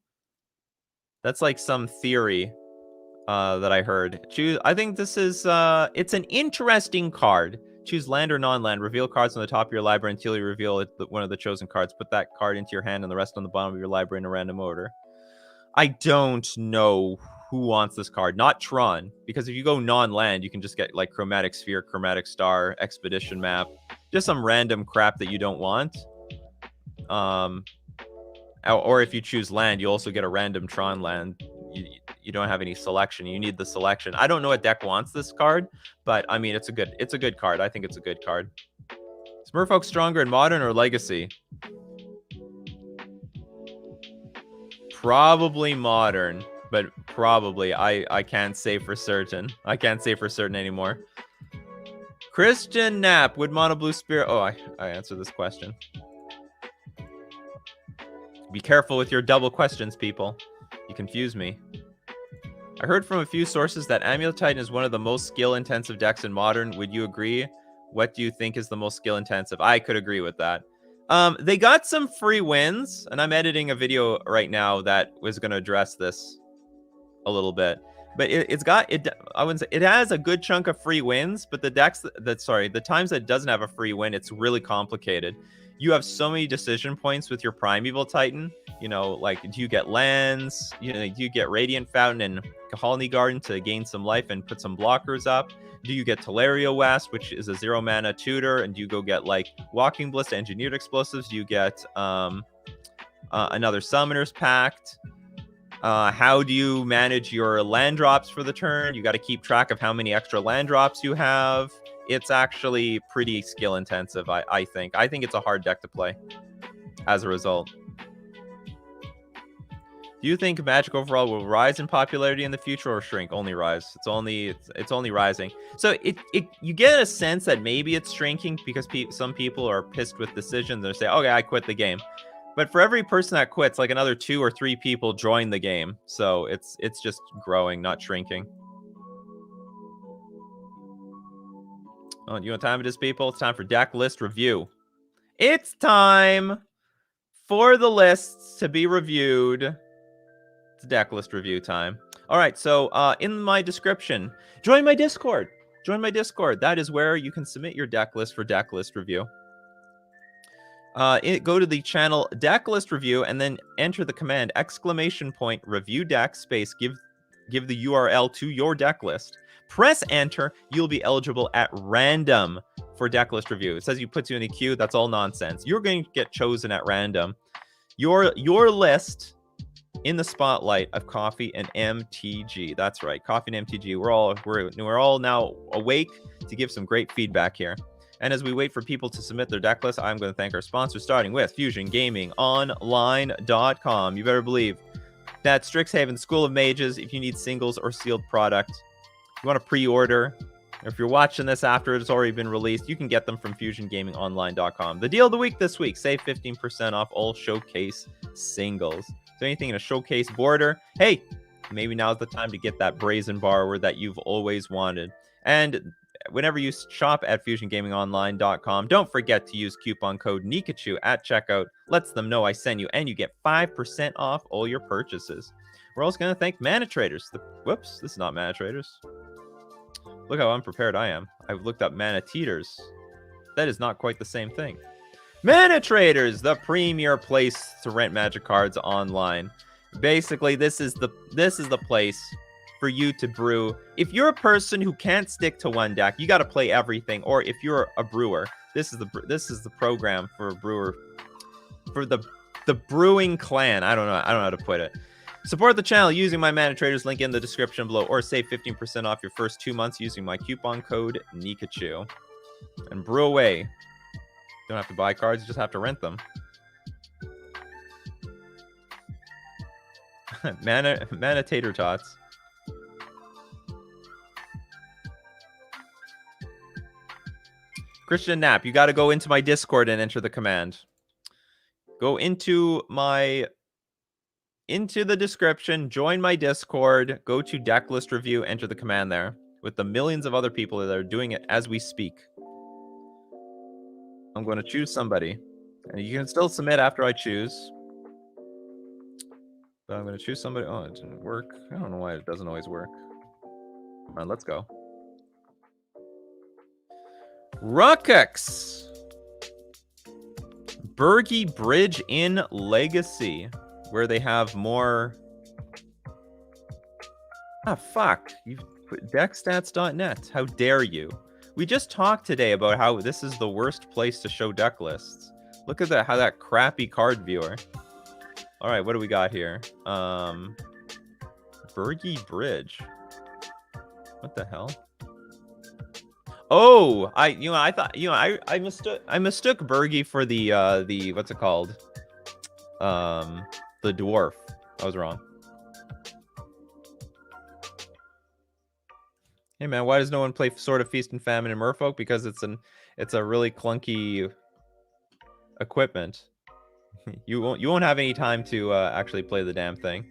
That's like some theory that I heard. I think this is, it's an interesting card. Choose land or non-land. Reveal cards on the top of your library until you reveal one of the chosen cards. Put that card into your hand and the rest on the bottom of your library in a random order. I don't know who wants this card. Not Tron, because if you go non-land, you can just get like Chromatic Sphere, Chromatic Star, Expedition Map, just some random crap that you don't want. Or if you choose land, you also get a random Tron land. You don't have any selection. You need the selection. I don't know what deck wants this card, but I mean, it's a good card. I think it's a good card. Is Merfolk stronger in Modern or Legacy? Probably Modern, but probably. I can't say for certain. I can't say for certain anymore. Christian Knapp, would Mono Blue Spirit... Oh, I answered this question. Be careful with your double questions, people. You confuse me. I heard from a few sources that Amulet Titan is one of the most skill-intensive decks in Modern. Would you agree? What do you think is the most skill-intensive? I could agree with that. They got some free wins, and I'm editing a video right now that was going to address this a little bit. But I wouldn't say it has a good chunk of free wins, but the decks the times that it doesn't have a free win, it's really complicated. You have so many decision points with your Primeval Titan. You know, like, do you get lands? You know, do you get Radiant Fountain and Colony Garden to gain some life and put some blockers up? Do you get Telerio West, which is a 0-mana tutor? And do you go get, like, Walking Ballista, Engineered Explosives? Do you get another Summoner's Pact? How do you manage your land drops for the turn? You got to keep track of how many extra land drops you have. It's actually pretty skill intensive, I think. I think it's a hard deck to play as a result. Do you think Magic overall will rise in popularity in the future or shrink? Only rise. It's only rising. So you get a sense that maybe it's shrinking because some people are pissed with decisions. They say, okay, I quit the game. But for every person that quits, like another 2 or 3 people join the game. So it's just growing, not shrinking. Oh, you know what time it is, people? It's time for Decklist review. It's time for the lists to be reviewed It's Decklist review time. All right, so in my description, join my Discord. Join my Discord. That is where you can submit your deck list for Decklist review. Go to the channel Decklist review and then enter the command !review deck space. Give the URL to your deck list. Press enter. You'll be eligible at random for Decklist review. It says you put you in the queue. That's all nonsense. You're going to get chosen at random. Your list in the spotlight of Coffee and MTG. That's right, Coffee and MTG. We're all now awake to give some great feedback here. And as we wait for people to submit their deck list, I'm going to thank our sponsors, starting with FusionGamingOnline.com. You better believe that Strixhaven School of Mages, if you need singles or sealed product, if you want to pre-order, or if you're watching this after it's already been released, you can get them from FusionGamingOnline.com. The deal of the week this week, save 15% off all showcase singles. So anything in a showcase border, hey, maybe now's the time to get that brazen borrower that you've always wanted. And whenever you shop at FusionGamingOnline.com, don't forget to use coupon code Nikachu at checkout. Lets them know I sent you, and you get 5% off all your purchases. We're also going to thank Mana Traders. Whoops, this is not Mana Traders. Look how unprepared I am. I've looked up Mana Teeters. That is not quite the same thing. Mana Traders, the premier place to rent Magic cards online. Basically, this is the place for you to brew. If you're a person who can't stick to one deck, you got to play everything. Or if you're a brewer, this is the program for a brewer, for the brewing clan. I don't know how to put it. Support the channel using my Mana Traders link in the description below, or save 15% off your first 2 months using my coupon code Nikachu. And brew away. Don't have to buy cards, you just have to rent them. Mana tater tots. Christian Knapp, you got to go into my Discord and enter the command. Go into the description, join my Discord, go to Decklist review, enter the command there with the millions of other people that are doing it as we speak. I'm going to choose somebody, and you can still submit after I choose. But I'm going to choose somebody. Oh, it didn't work. I don't know why it doesn't always work. All right, let's go. Ruckux. Bergy Bridge in Legacy, where they have more. Ah, fuck. You put deckstats.net. How dare you? We just talked today about how this is the worst place to show deck lists. Look at that, how that crappy card viewer. All right, what do we got here? Bergy Bridge. What the hell? Oh, I mistook Bergy for the what's it called? The dwarf. I was wrong. Hey man, why does no one play Sword of Feast and Famine in Merfolk? Because it's a really clunky equipment. You won't have any time to actually play the damn thing.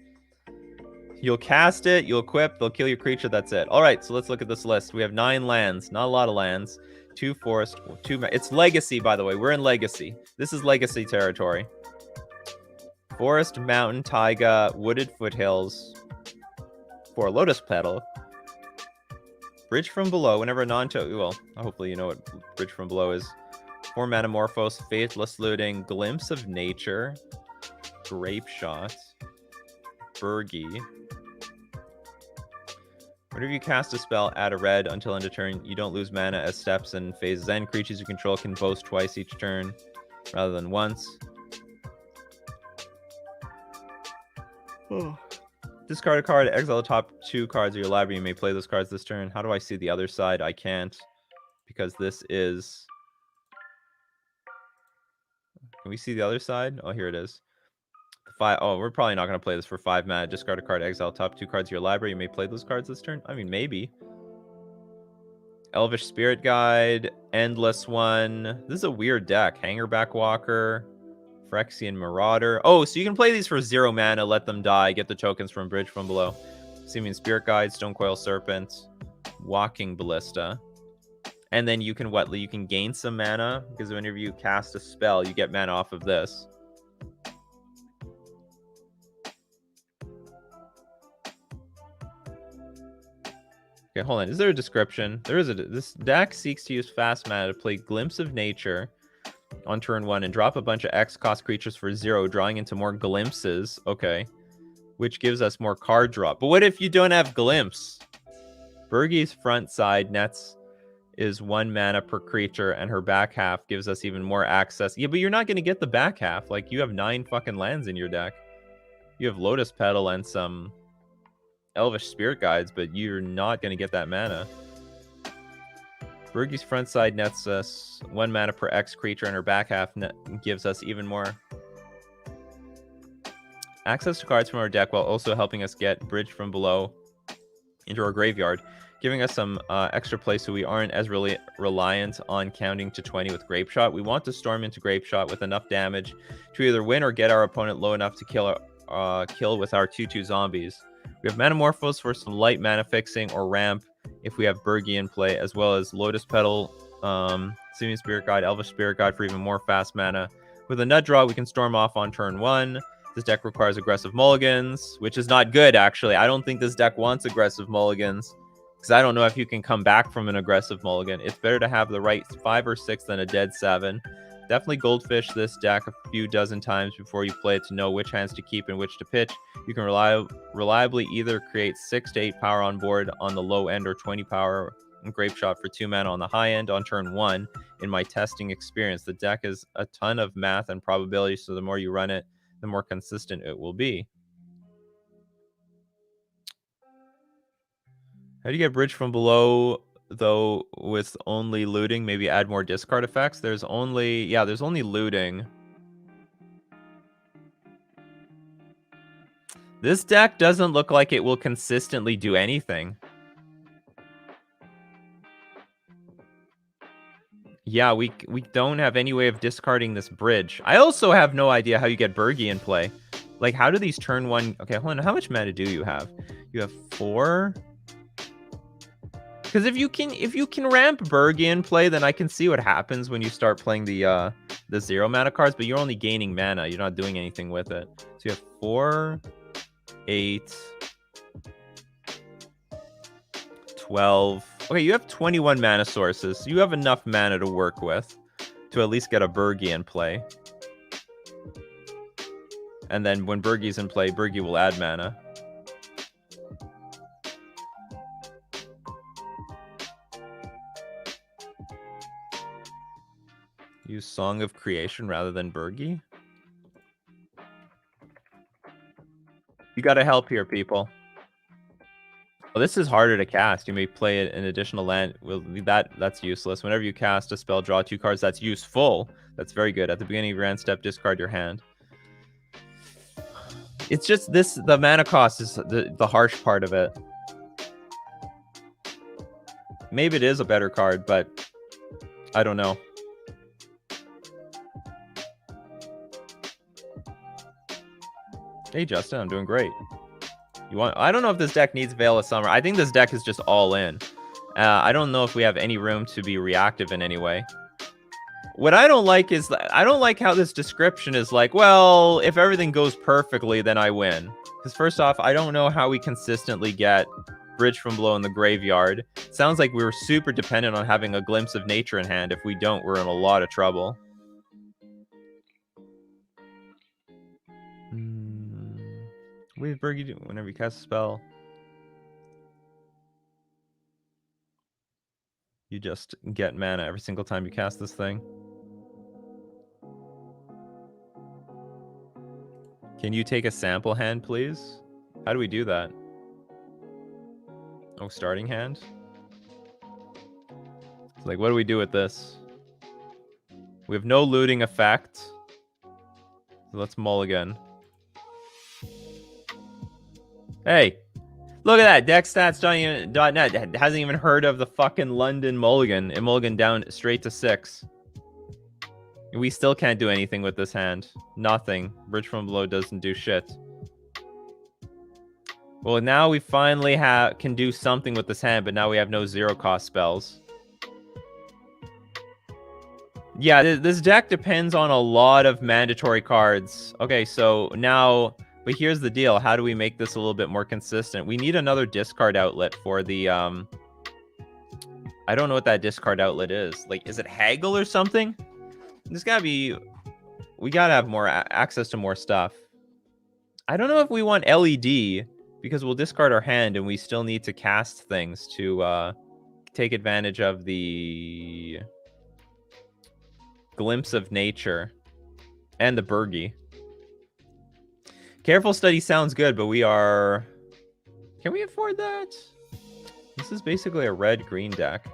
You'll cast it, you'll equip, they'll kill your creature, that's it. All right, so let's look at this list. We have 9 lands, not a lot of lands. 2 forest, 2. It's Legacy, by the way. We're in Legacy. This is Legacy territory. Forest, mountain, taiga, wooded foothills. 4 lotus petal. Bridge from below. Whenever a well, hopefully you know what Bridge from below is. 4 Metamorphose, Faithless Looting, Glimpse of Nature, Grape Shot, Bergy. Whenever you cast a spell, add a red until end of turn. You don't lose mana as steps and phases end. Creatures you control can boast twice each turn rather than once. Oh. Discard a card, exile the top 2 cards of your library. You may play those cards this turn. How do I see the other side? I can't, because this is... Can we see the other side? Oh, here it is. Oh, we're probably not going to play this for 5 mana. Discard a card, exile top 2 cards of your library. You may play those cards this turn. I mean, maybe. Elvish Spirit Guide, Endless One. This is a weird deck. Hangerback Walker, Phyrexian Marauder. Oh, so you can play these for 0 mana, let them die, get the tokens from Bridge from below. Seeming Spirit Guide, Stonecoil Serpent, Walking Ballista. And then you can you can gain some mana, because whenever you cast a spell, you get mana off of this. Okay, hold on. Is there a description? There is a... This deck seeks to use fast mana to play Glimpse of Nature on turn 1 and drop a bunch of X cost creatures for 0, drawing into more glimpses. Okay. Which gives us more card drop. But what if you don't have Glimpse? Bergie's front side nets is 1 mana per creature, and her back half gives us even more access. Yeah, but you're not going to get the back half. Like, you have 9 fucking lands in your deck. You have Lotus Petal and some Elvish Spirit Guides, but you're not going to get that mana. Bergie's front side nets us 1 mana per X creature, and her back half gives us even more access to cards from our deck, while also helping us get Bridge from Below into our graveyard, giving us some extra play so we aren't as really reliant on counting to 20 with Grape Shot. We want to storm into Grape Shot with enough damage to either win or get our opponent low enough to kill with our 2/2 zombies. We have Metamorphose for some light mana fixing, or Ramp if we have Bergie in play, as well as Lotus Petal, Simian Spirit Guide, Elvish Spirit Guide for even more fast mana. With a Nut Draw, we can storm off on turn 1. This deck requires aggressive mulligans, which is not good, actually. I don't think this deck wants aggressive mulligans, because I don't know if you can come back from an aggressive mulligan. It's better to have the right 5 or 6 than a dead 7. Definitely goldfish this deck a few dozen times before you play it to know which hands to keep and which to pitch. You can reliably either create 6 to 8 power on board on the low end, or 20 power and Grape Shot for 2 mana on the high end on turn 1. In my testing experience, the deck is a ton of math and probability, so the more you run it, the more consistent it will be. How do you get Bridge from Below, though, with only looting? Maybe add more discard effects? There's only looting. This deck doesn't look like it will consistently do anything. Yeah, we don't have any way of discarding this Bridge. I also have no idea how you get Bergie in play. Like, how do these turn 1... Okay, hold on. How much mana do you have? You have 4... Because if you can ramp Bergie in play, then I can see what happens when you start playing the 0 mana cards, but you're only gaining mana. You're not doing anything with it. So you have 4, 8, 12. Okay, you have 21 mana sources. So you have enough mana to work with to at least get a Bergie in play. And then when Bergie's in play, Bergie will add mana. Use Song of Creation rather than Bergie. You gotta help here, people. Well, this is harder to cast. You may play an additional land. Well, that's useless. Whenever you cast a spell, draw 2 cards. That's useful. That's very good. At the beginning of your end step, discard your hand. It's just this, the mana cost is the harsh part of it. Maybe it is a better card, but I don't know. Hey, Justin, I'm doing great. I don't know if this deck needs Veil of Summer. I think this deck is just all in. I don't know if we have any room to be reactive in any way. What I don't like is, I don't like how this description is like, well, if everything goes perfectly, then I win. Because first off, I don't know how we consistently get Bridge from Below in the graveyard. It sounds like we were super dependent on having a Glimpse of Nature in hand. If we don't, we're in a lot of trouble. What does Bergie do whenever you cast a spell? You just get mana every single time you cast this thing. Can you take a sample hand, please? How do we do that? Oh, starting hand? It's like, what do we do with this? We have no looting effect. So let's mulligan. Hey, look at that. Deckstats.net hasn't even heard of the fucking London mulligan. It mulligan down straight to 6. We still can't do anything with this hand. Nothing. Bridge from Below doesn't do shit. Well, now we finally can do something with this hand, but now we have no 0-cost spells. Yeah, this deck depends on a lot of mandatory cards. Okay, so now... But here's the deal. How do we make this a little bit more consistent? We need another discard outlet for the I don't know what that discard outlet is. Like, is it haggle or something? There's gotta be... We gotta have more access to more stuff. I don't know if we want LED, because we'll discard our hand and we still need to cast things to take advantage of the glimpse of nature and the Burgie. Careful study sounds good, but we are... Can we afford that? This is basically a red-green deck.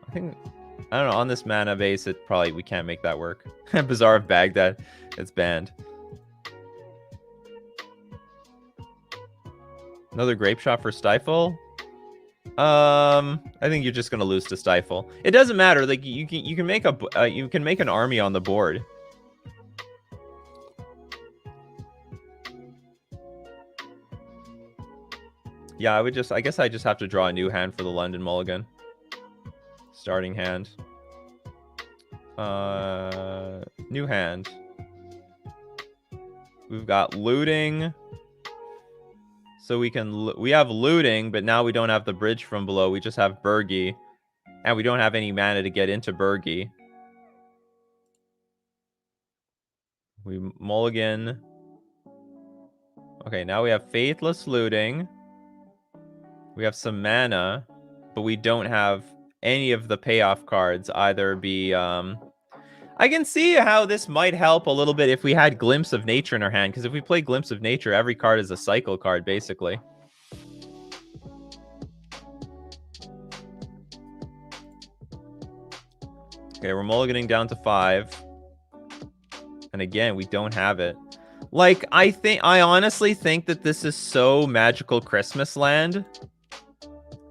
I think... I don't know, on this mana base, it probably... We can't make that work. Bazaar of Baghdad. It's banned. Another Grape Shot for Stifle? I think you're just gonna lose to Stifle. It doesn't matter. Like, you can make a... you can make an army on the board. Yeah, I guess I just have to draw a new hand for the London Mulligan. Starting hand. New hand. We've got looting. So we have looting, but now we don't have the bridge from below. We just have Burgie. And we don't have any mana to get into Burgie. We mulligan. Okay, now we have Faithless Looting. We have some mana, but we don't have any of the payoff cards. Either be... I can see how this might help a little bit if we had Glimpse of Nature in our hand, because if we play Glimpse of Nature, every card is a cycle card, basically. Okay, we're mulliganing down to 5. And again, we don't have it. Like, I honestly think that this is so Magical Christmas Land.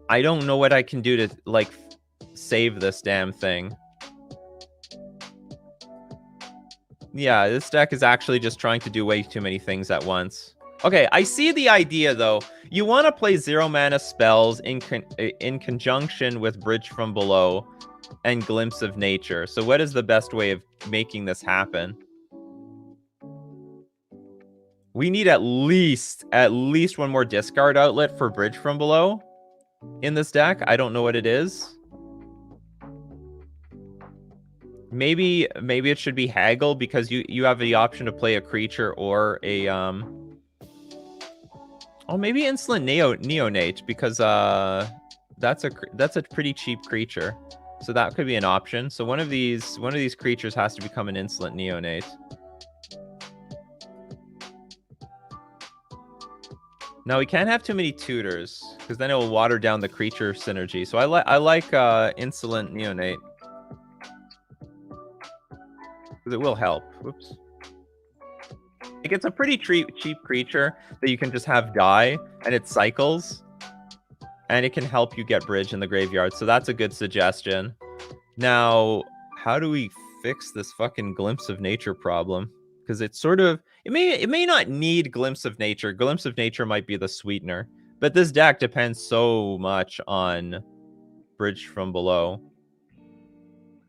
I don't know what I can do to, like, save this damn thing. Yeah, this deck is actually just trying to do way too many things at once. Okay, I see the idea, though. You want to play 0-mana spells in conjunction with Bridge from Below and Glimpse of Nature. So what is the best way of making this happen? We need at least one more discard outlet for Bridge from Below in this deck. I don't know what it is. Maybe it should be Haggle, because you have the option to play a creature or a oh, maybe Insolent Neonate, because that's a pretty cheap creature. So that could be an option. So one of these creatures has to become an Insolent Neonate. Now we can't have too many tutors, because then it will water down the creature synergy. So I like Insolent Neonate. Because it will help. Whoops. Like, it's a pretty cheap creature that you can just have die, and it cycles. And it can help you get bridge in the graveyard. So that's a good suggestion. Now, how do we fix this fucking Glimpse of Nature problem? Because it's sort of... It may not need Glimpse of Nature. Glimpse of Nature might be the sweetener. But this deck depends so much on Bridge from Below.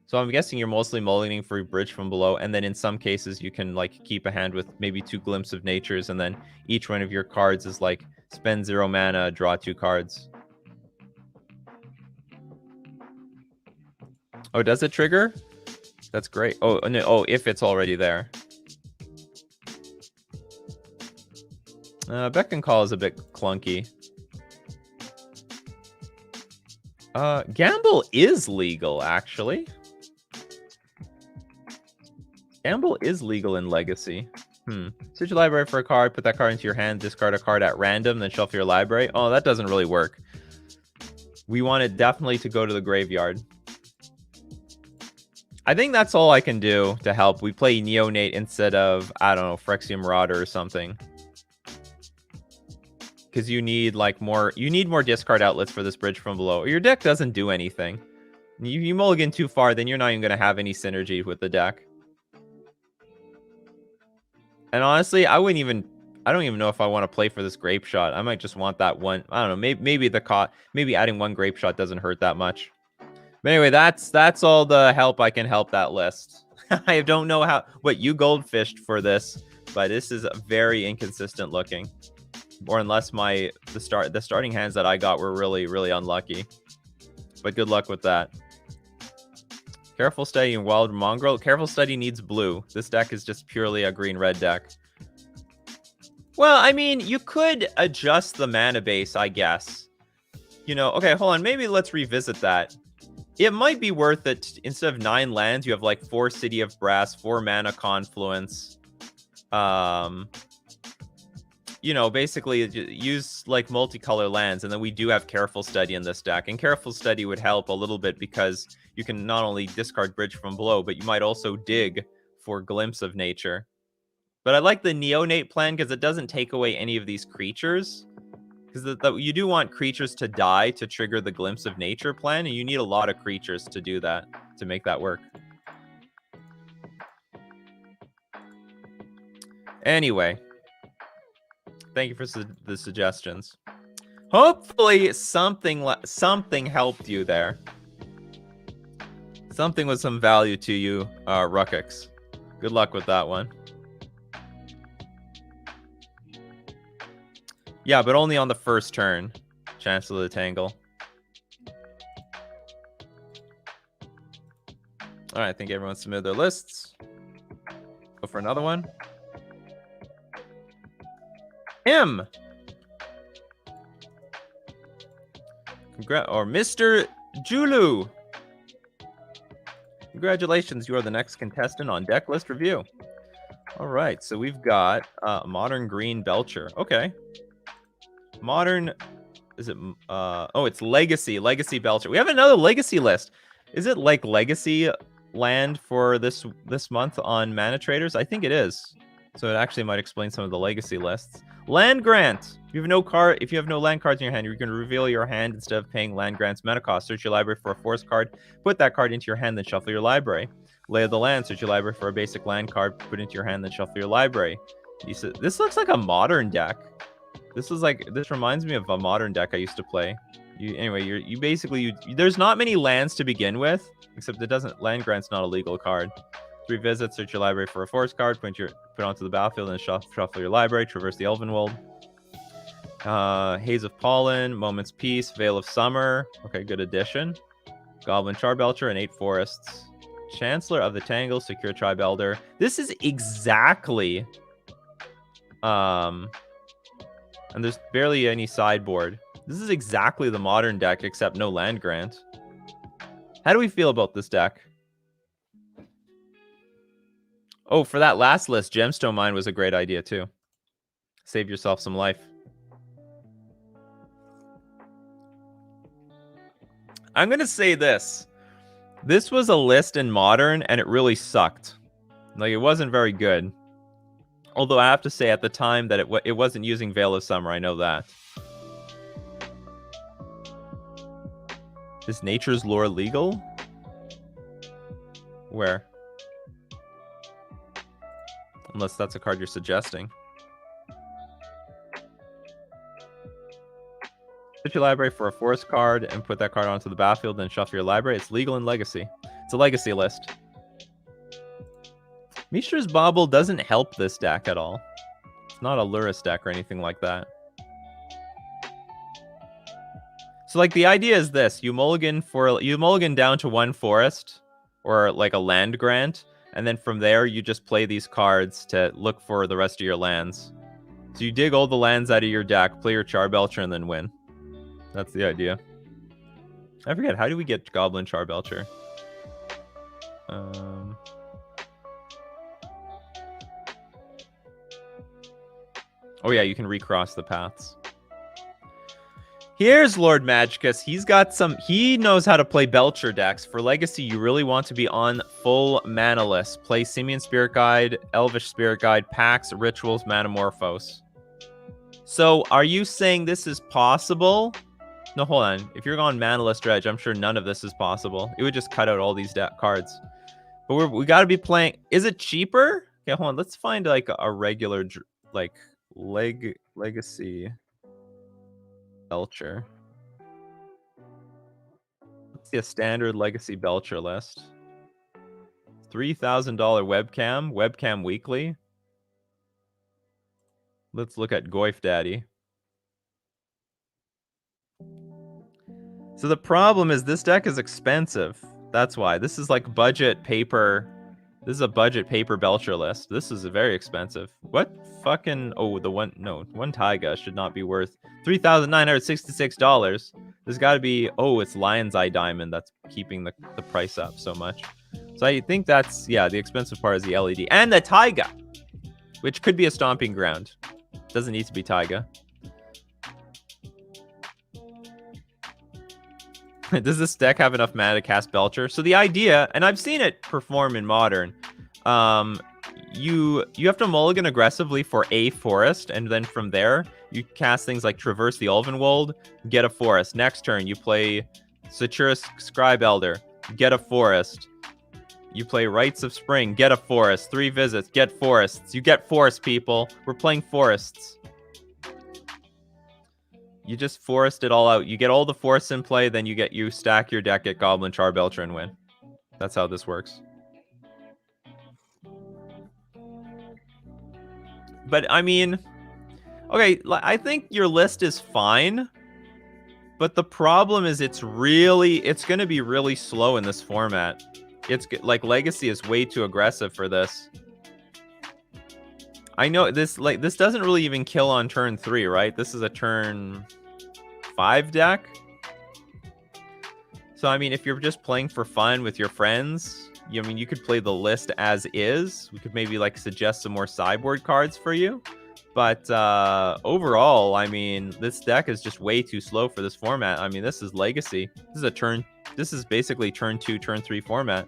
So I'm guessing you're mostly mulliganing for Bridge from Below, and then in some cases you can, like, keep a hand with maybe 2 Glimpse of Natures, and then each one of your cards is like spend 0 mana, draw 2 cards. Oh, does it trigger? That's great. Oh, no, oh, if it's already there. Beck and Call is a bit clunky. Gamble is legal, actually. Gamble is legal in Legacy. Search your library for a card, put that card into your hand, discard a card at random, then shuffle your library. Oh, that doesn't really work. We want it definitely to go to the graveyard. I think that's all I can do to help. We play Neonate instead of, I don't know, Phyrexian Marauder or something. Because you need, like, more discard outlets for this Bridge from Below. Or your deck doesn't do anything. You mulligan too far, then you're not even going to have any synergy with the deck. And honestly, I don't even know if I want to play for this Grape Shot. I might just want that one. I don't know. Maybe adding 1 Grape Shot doesn't hurt that much. But anyway, that's all the help I can help that list. I don't know what you goldfished for this, but this is very inconsistent looking. Or unless the starting hands that I got were really, really unlucky. but good luck with that. Careful Study and Wild Mongrel. Careful Study needs blue. This deck is just purely a green-red deck. Well, I mean, you could adjust the mana base, I guess. You know, okay, hold on. Maybe let's revisit that. It might be worth it. Instead of 9 lands, you have like 4 City of Brass, 4 Mana Confluence. You know, basically use like multicolor lands, and then we do have Careful Study in this deck. And Careful Study would help a little bit because you can not only discard Bridge from Below, but you might also dig for Glimpse of Nature. But I like the Neonate plan because it doesn't take away any of these creatures. Because you do want creatures to die to trigger the Glimpse of Nature plan, and you need a lot of creatures to do that, to make that work. Anyway, thank you for the suggestions. Hopefully something helped you there. Something with some value to you, Ruckix. Good luck with that one. Yeah, but only on the first turn. Chancellor of the Tangle. All right, I think everyone submitted their lists. Go for another one. Him. Or Mr. Julu. Congratulations, you are the next contestant on Decklist Review. All right, so we've got Modern Green Belcher. Okay. Modern, is it, oh, it's Legacy Belcher. We have another Legacy list. Is it like Legacy land for this month on Mana Traders? I think it is. So it actually might explain some of the Legacy lists. Land Grant. If you have no land cards in your hand, you can reveal your hand instead of paying Land Grant's mana cost. Search your library for a force card, put that card into your hand, then shuffle your library. Lay of the Land. Search your library for a basic land card, put it into your hand, then shuffle your library. This looks like a modern deck. This reminds me of a modern deck I used to play. You basically there's not many lands to begin with, except Land Grant's not a legal card. 3 visits, search your library for a force card, put onto the battlefield, and shuffle your library, traverse the Elvenwold. Haze of Pollen, Moment's Peace, Veil of Summer. Okay, good addition. Goblin Charbelcher and 8 forests. Chancellor of the Tangle, secure Tribe Elder. This is exactly and there's barely any sideboard. This is exactly the modern deck, except no land grant. How do we feel about this deck? Oh, for that last list, Gemstone Mine was a great idea too. Save yourself some life. I'm going to say this. This was a list in Modern, and it really sucked. Like, it wasn't very good. Although I have to say at the time that it wasn't using Veil of Summer. I know that. Is Nature's Lore legal? Where? Unless that's a card you're suggesting. Put your library for a forest card and put that card onto the battlefield, then shuffle your library. It's legal in Legacy. It's a Legacy list. Mishra's Bauble doesn't help this deck at all. It's not a Lurrus deck or anything like that. So, like, the idea is this. You mulligan down to 1 forest, or, like, a land grant, and then from there, you just play these cards to look for the rest of your lands. So you dig all the lands out of your deck, play your Charbelcher, and then win. That's the idea. I forget, how do we get Goblin Charbelcher? Oh yeah, you can recross the paths. Here's Lord Magicus. He knows how to play Belcher decks. For Legacy, you really want to be on full mana list. Play Simian Spirit Guide, Elvish Spirit Guide, Pax, Rituals, Manamorphose. So, are you saying this is possible? No, hold on. If you're going mana list dredge, I'm sure none of this is possible. It would just cut out all these cards. But we got to be playing. Is it cheaper? Okay, hold on. Let's find like a regular like Legacy Belcher. Let's see a standard Legacy Belcher list. $3,000 webcam weekly. Let's look at Goif Daddy. So the problem is this deck is expensive. That's why. This is like budget paper. This is a budget paper Belcher list. This is very expensive. What fucking... Oh, one Taiga should not be worth $3,966. There's got to be... Oh, it's Lion's Eye Diamond that's keeping the price up so much. So I think that's... Yeah, the expensive part is the LED. And the Taiga, which could be a stomping ground. Doesn't need to be Taiga. Does this deck have enough mana to cast Belcher? So the idea, and I've seen it perform in Modern, you have to mulligan aggressively for a forest, and then from there, you cast things like Traverse the Ulvenwold, get a forest. Next turn, you play Saturus Scribe Elder, get a forest. You play Rites of Spring, get a forest. 3 visits, get forests. You get forests, people. We're playing forests. You just forest it all out. You get all the forests in play, then you stack your deck, get Goblin, Char Belcher, and win. That's how this works. But I mean, okay, I think your list is fine. But the problem is it's going to be really slow in this format. It's like Legacy is way too aggressive for this. I know this doesn't really even kill on turn 3, right? This is a turn 5 deck. So I mean, if you're just playing for fun with your friends, you could play the list as is. We could maybe like suggest some more sideboard cards for you. But overall, I mean, this deck is just way too slow for this format. I mean, this is Legacy. This is basically turn 2, turn 3 format.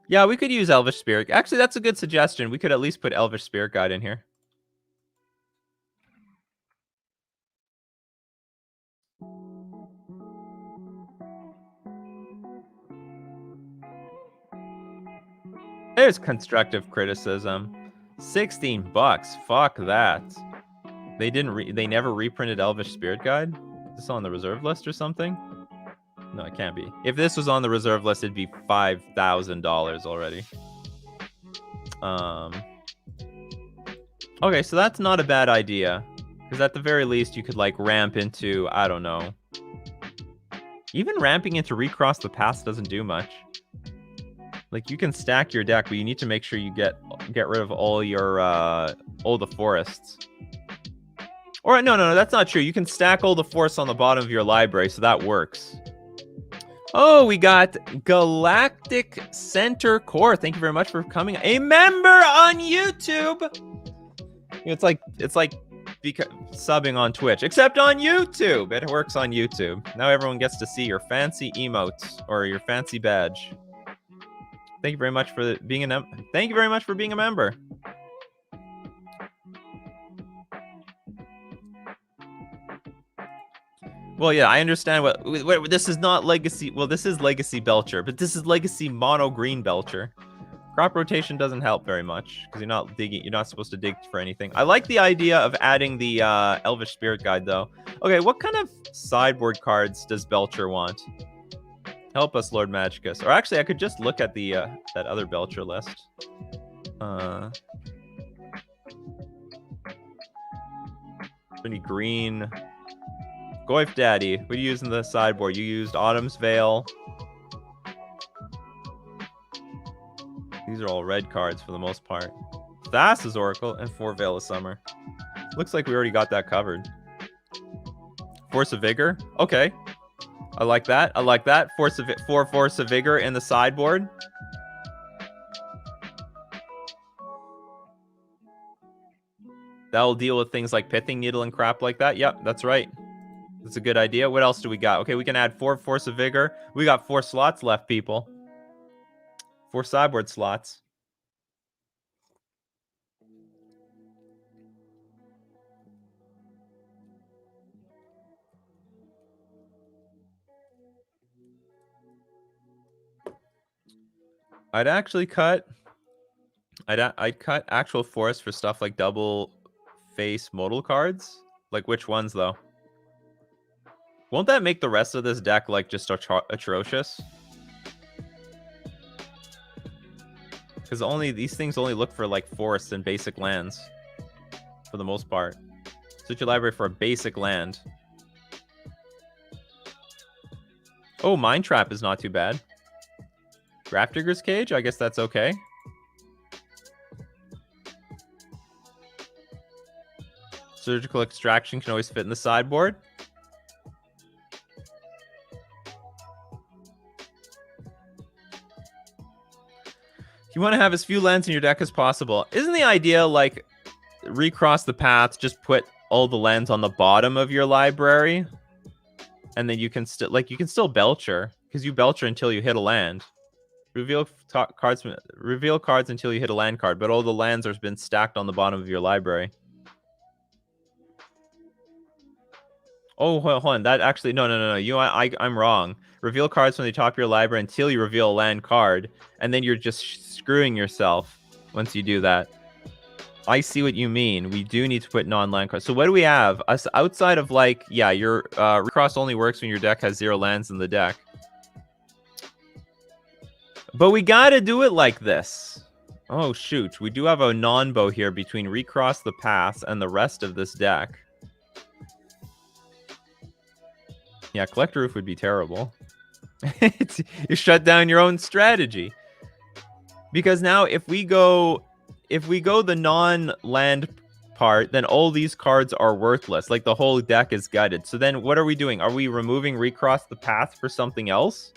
Yeah, we could use Elvish Spirit. Actually, that's a good suggestion. We could at least put Elvish Spirit Guide in here. There's constructive criticism. $16. Fuck that. They never reprinted Elvish Spirit Guide? Is this on the reserve list or something? No, it can't be. If this was on the reserve list, it'd be $5,000 already. Okay, so that's not a bad idea. Because at the very least, you could, like, ramp into, I don't know. Even ramping into Recross the Past doesn't do much. Like, you can stack your deck, but you need to make sure you get rid of all your, all the forests. Or, no, that's not true. You can stack all the forests on the bottom of your library, so that works. Oh, we got Galactic Center Core. Thank you very much for becoming a member on YouTube. It's like subbing on Twitch, except on YouTube. It works on YouTube. Now everyone gets to see your fancy emotes or your fancy badge. Thank you very much for being a member. Well, yeah, I understand what this is not Legacy. Well, this is Legacy Belcher, but this is Legacy Mono Green Belcher. Crop rotation doesn't help very much because you're not digging. You're not supposed to dig for anything. I like the idea of adding the Elvish Spirit Guide, though. Okay, what kind of sideboard cards does Belcher want? Help us, Lord Magicus. Or actually, I could just look at the that other Belcher list. Any green? Goif Daddy. What do you use in the sideboard? You used Autumn's Veil. These are all red cards for the most part. Thassa's Oracle and 4 Veil of Summer. Looks like we already got that covered. Force of Vigor. Okay. I like that. I like that. 4 Force of Vigor in the sideboard. That'll deal with things like Pithing Needle and crap like that. Yep, that's right. That's a good idea. What else do we got? Okay, we can add 4 Force of Vigor. We got 4 slots left, people. 4 sideboard slots. I'd actually cut... I'd cut actual force for stuff like double face modal cards. Like which ones, though? Won't that make the rest of this deck, like, just atrocious? Because these things only look for, like, forests and basic lands. for the most part. Search your library for a basic land. Oh, Mine Trap is not too bad. Grafdigger's Cage? I guess that's okay. Surgical Extraction can always fit in the sideboard. You want to have as few lands in your deck as possible. Isn't the idea, like, recross the path, just put all the lands on the bottom of your library? And then you can still, like, you can still Belcher, because you Belcher until you hit a land. Reveal cards until you hit a land card, but all the lands have been stacked on the bottom of your library. Oh, hold on. That actually, no. I'm wrong. Reveal cards from the top of your library until you reveal a land card, and then you're just screwing yourself once you do that. I see what you mean. We do need to put non-land cards. So what do we have? Us outside of, like, yeah, your recross only works when your deck has 0 lands in the deck. But we gotta do it like this. Oh, shoot. We do have a non-bow here between recross the path and the rest of this deck. Yeah, Collector Roof would be terrible. You shut down your own strategy. Because now if we go the non-land part, then all these cards are worthless. Like, the whole deck is gutted. So then what are we doing? Are we removing Recross the Path for something else?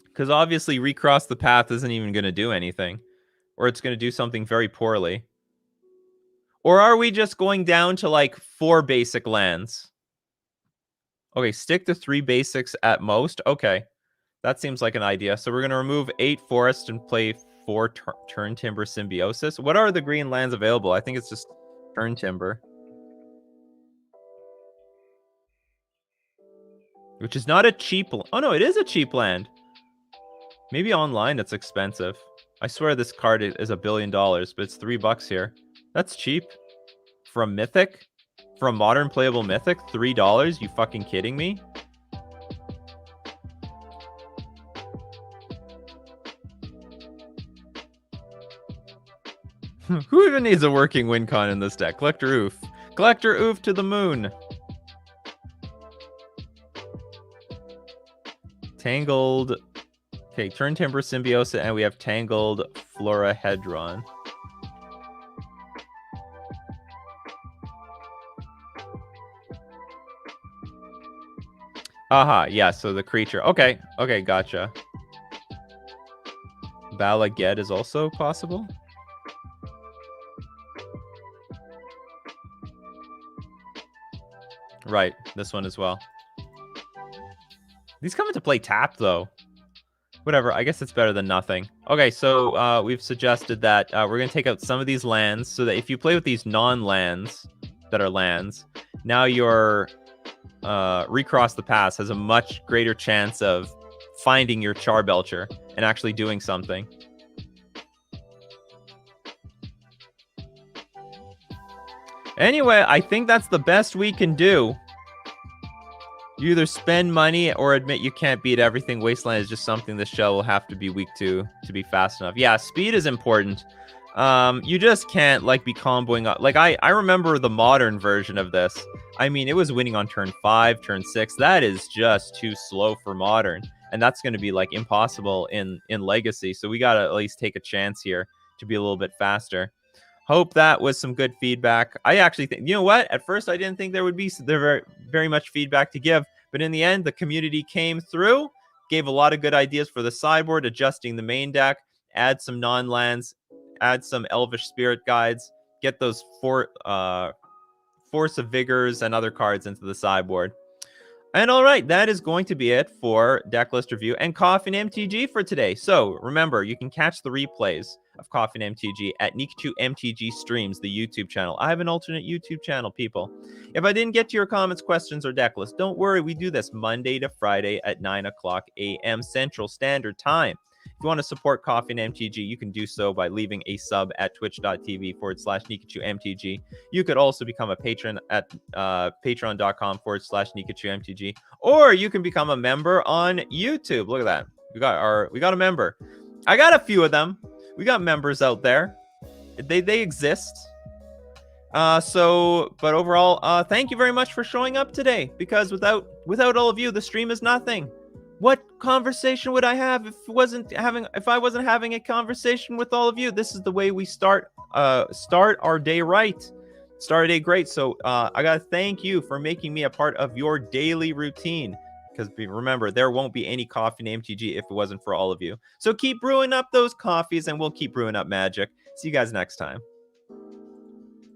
Because obviously Recross the Path isn't even going to do anything. Or it's going to do something very poorly. Or are we just going down to, like, 4 basic lands? Okay, stick to 3 basics at most. Okay, that seems like an idea. So we're going to remove 8 Forest and play 4 Turn Timber Symbiosis. What are the green lands available? I think it's just Turn Timber. Which is not a cheap... Oh, no, it is a cheap land. Maybe online it's expensive. I swear this card is $1 billion, but it's $3 here. That's cheap. For a Mythic? For a modern playable Mythic? $3? You fucking kidding me? Who even needs a working win con in this deck? Collector Oof. Collector Oof to the moon. Tangled. Okay, Turn Timber Symbiosis, and we have Tangled Florahedron. Aha, yeah, so the creature. Okay, gotcha. Balaged is also possible. Right, this one as well. These come into play tapped, though. Whatever, I guess it's better than nothing. Okay, so we've suggested that we're going to take out some of these lands so that if you play with these non-lands that are lands, now your Recross the Path has a much greater chance of finding your Charbelcher and actually doing something. Anyway, I think that's the best we can do. You either spend money or admit you can't beat everything. Wasteland is just something this shell will have to be weak to be fast enough. Yeah, speed is important. You just can't, like, be comboing up. Like, I remember the modern version of this. I mean, it was winning on turn 5, turn 6. That is just too slow for modern. And that's going to be, like, impossible in Legacy. So we got to at least take a chance here to be a little bit faster. Hope that was some good feedback. I actually think, you know what? At first, I didn't think there would be very, very much feedback to give. But in the end, the community came through, gave a lot of good ideas for the sideboard, adjusting the main deck, add some non-lands, add some Elvish Spirit Guides, get those Force of Vigors and other cards into the sideboard. And all right, that is going to be it for Decklist Review and Coffee and MTG for today. So remember, you can catch the replays of Coffee and MTG at Nikachu MTG Streams, the YouTube channel. I have an alternate YouTube channel, people. If I didn't get to your comments, questions, or deck list, don't worry. We do this Monday to Friday at 9 o'clock a.m. Central Standard Time. If you want to support Coffee and MTG, you can do so by leaving a sub at twitch.tv/NikachuMTG. You could also become a patron at patreon.com/NikachuMTG. Or you can become a member on YouTube. Look at that. We got a member. I got a few of them. We got members out there. They exist. But overall, thank you very much for showing up today, because without all of you, the stream is nothing. What conversation would I have if I wasn't having a conversation with all of you? This is the way we start our day right. Start our day great. So I gotta thank you for making me a part of your daily routine. Because remember, there won't be any Coffee and MTG if it wasn't for all of you. So keep brewing up those coffees, and we'll keep brewing up magic. See you guys next time.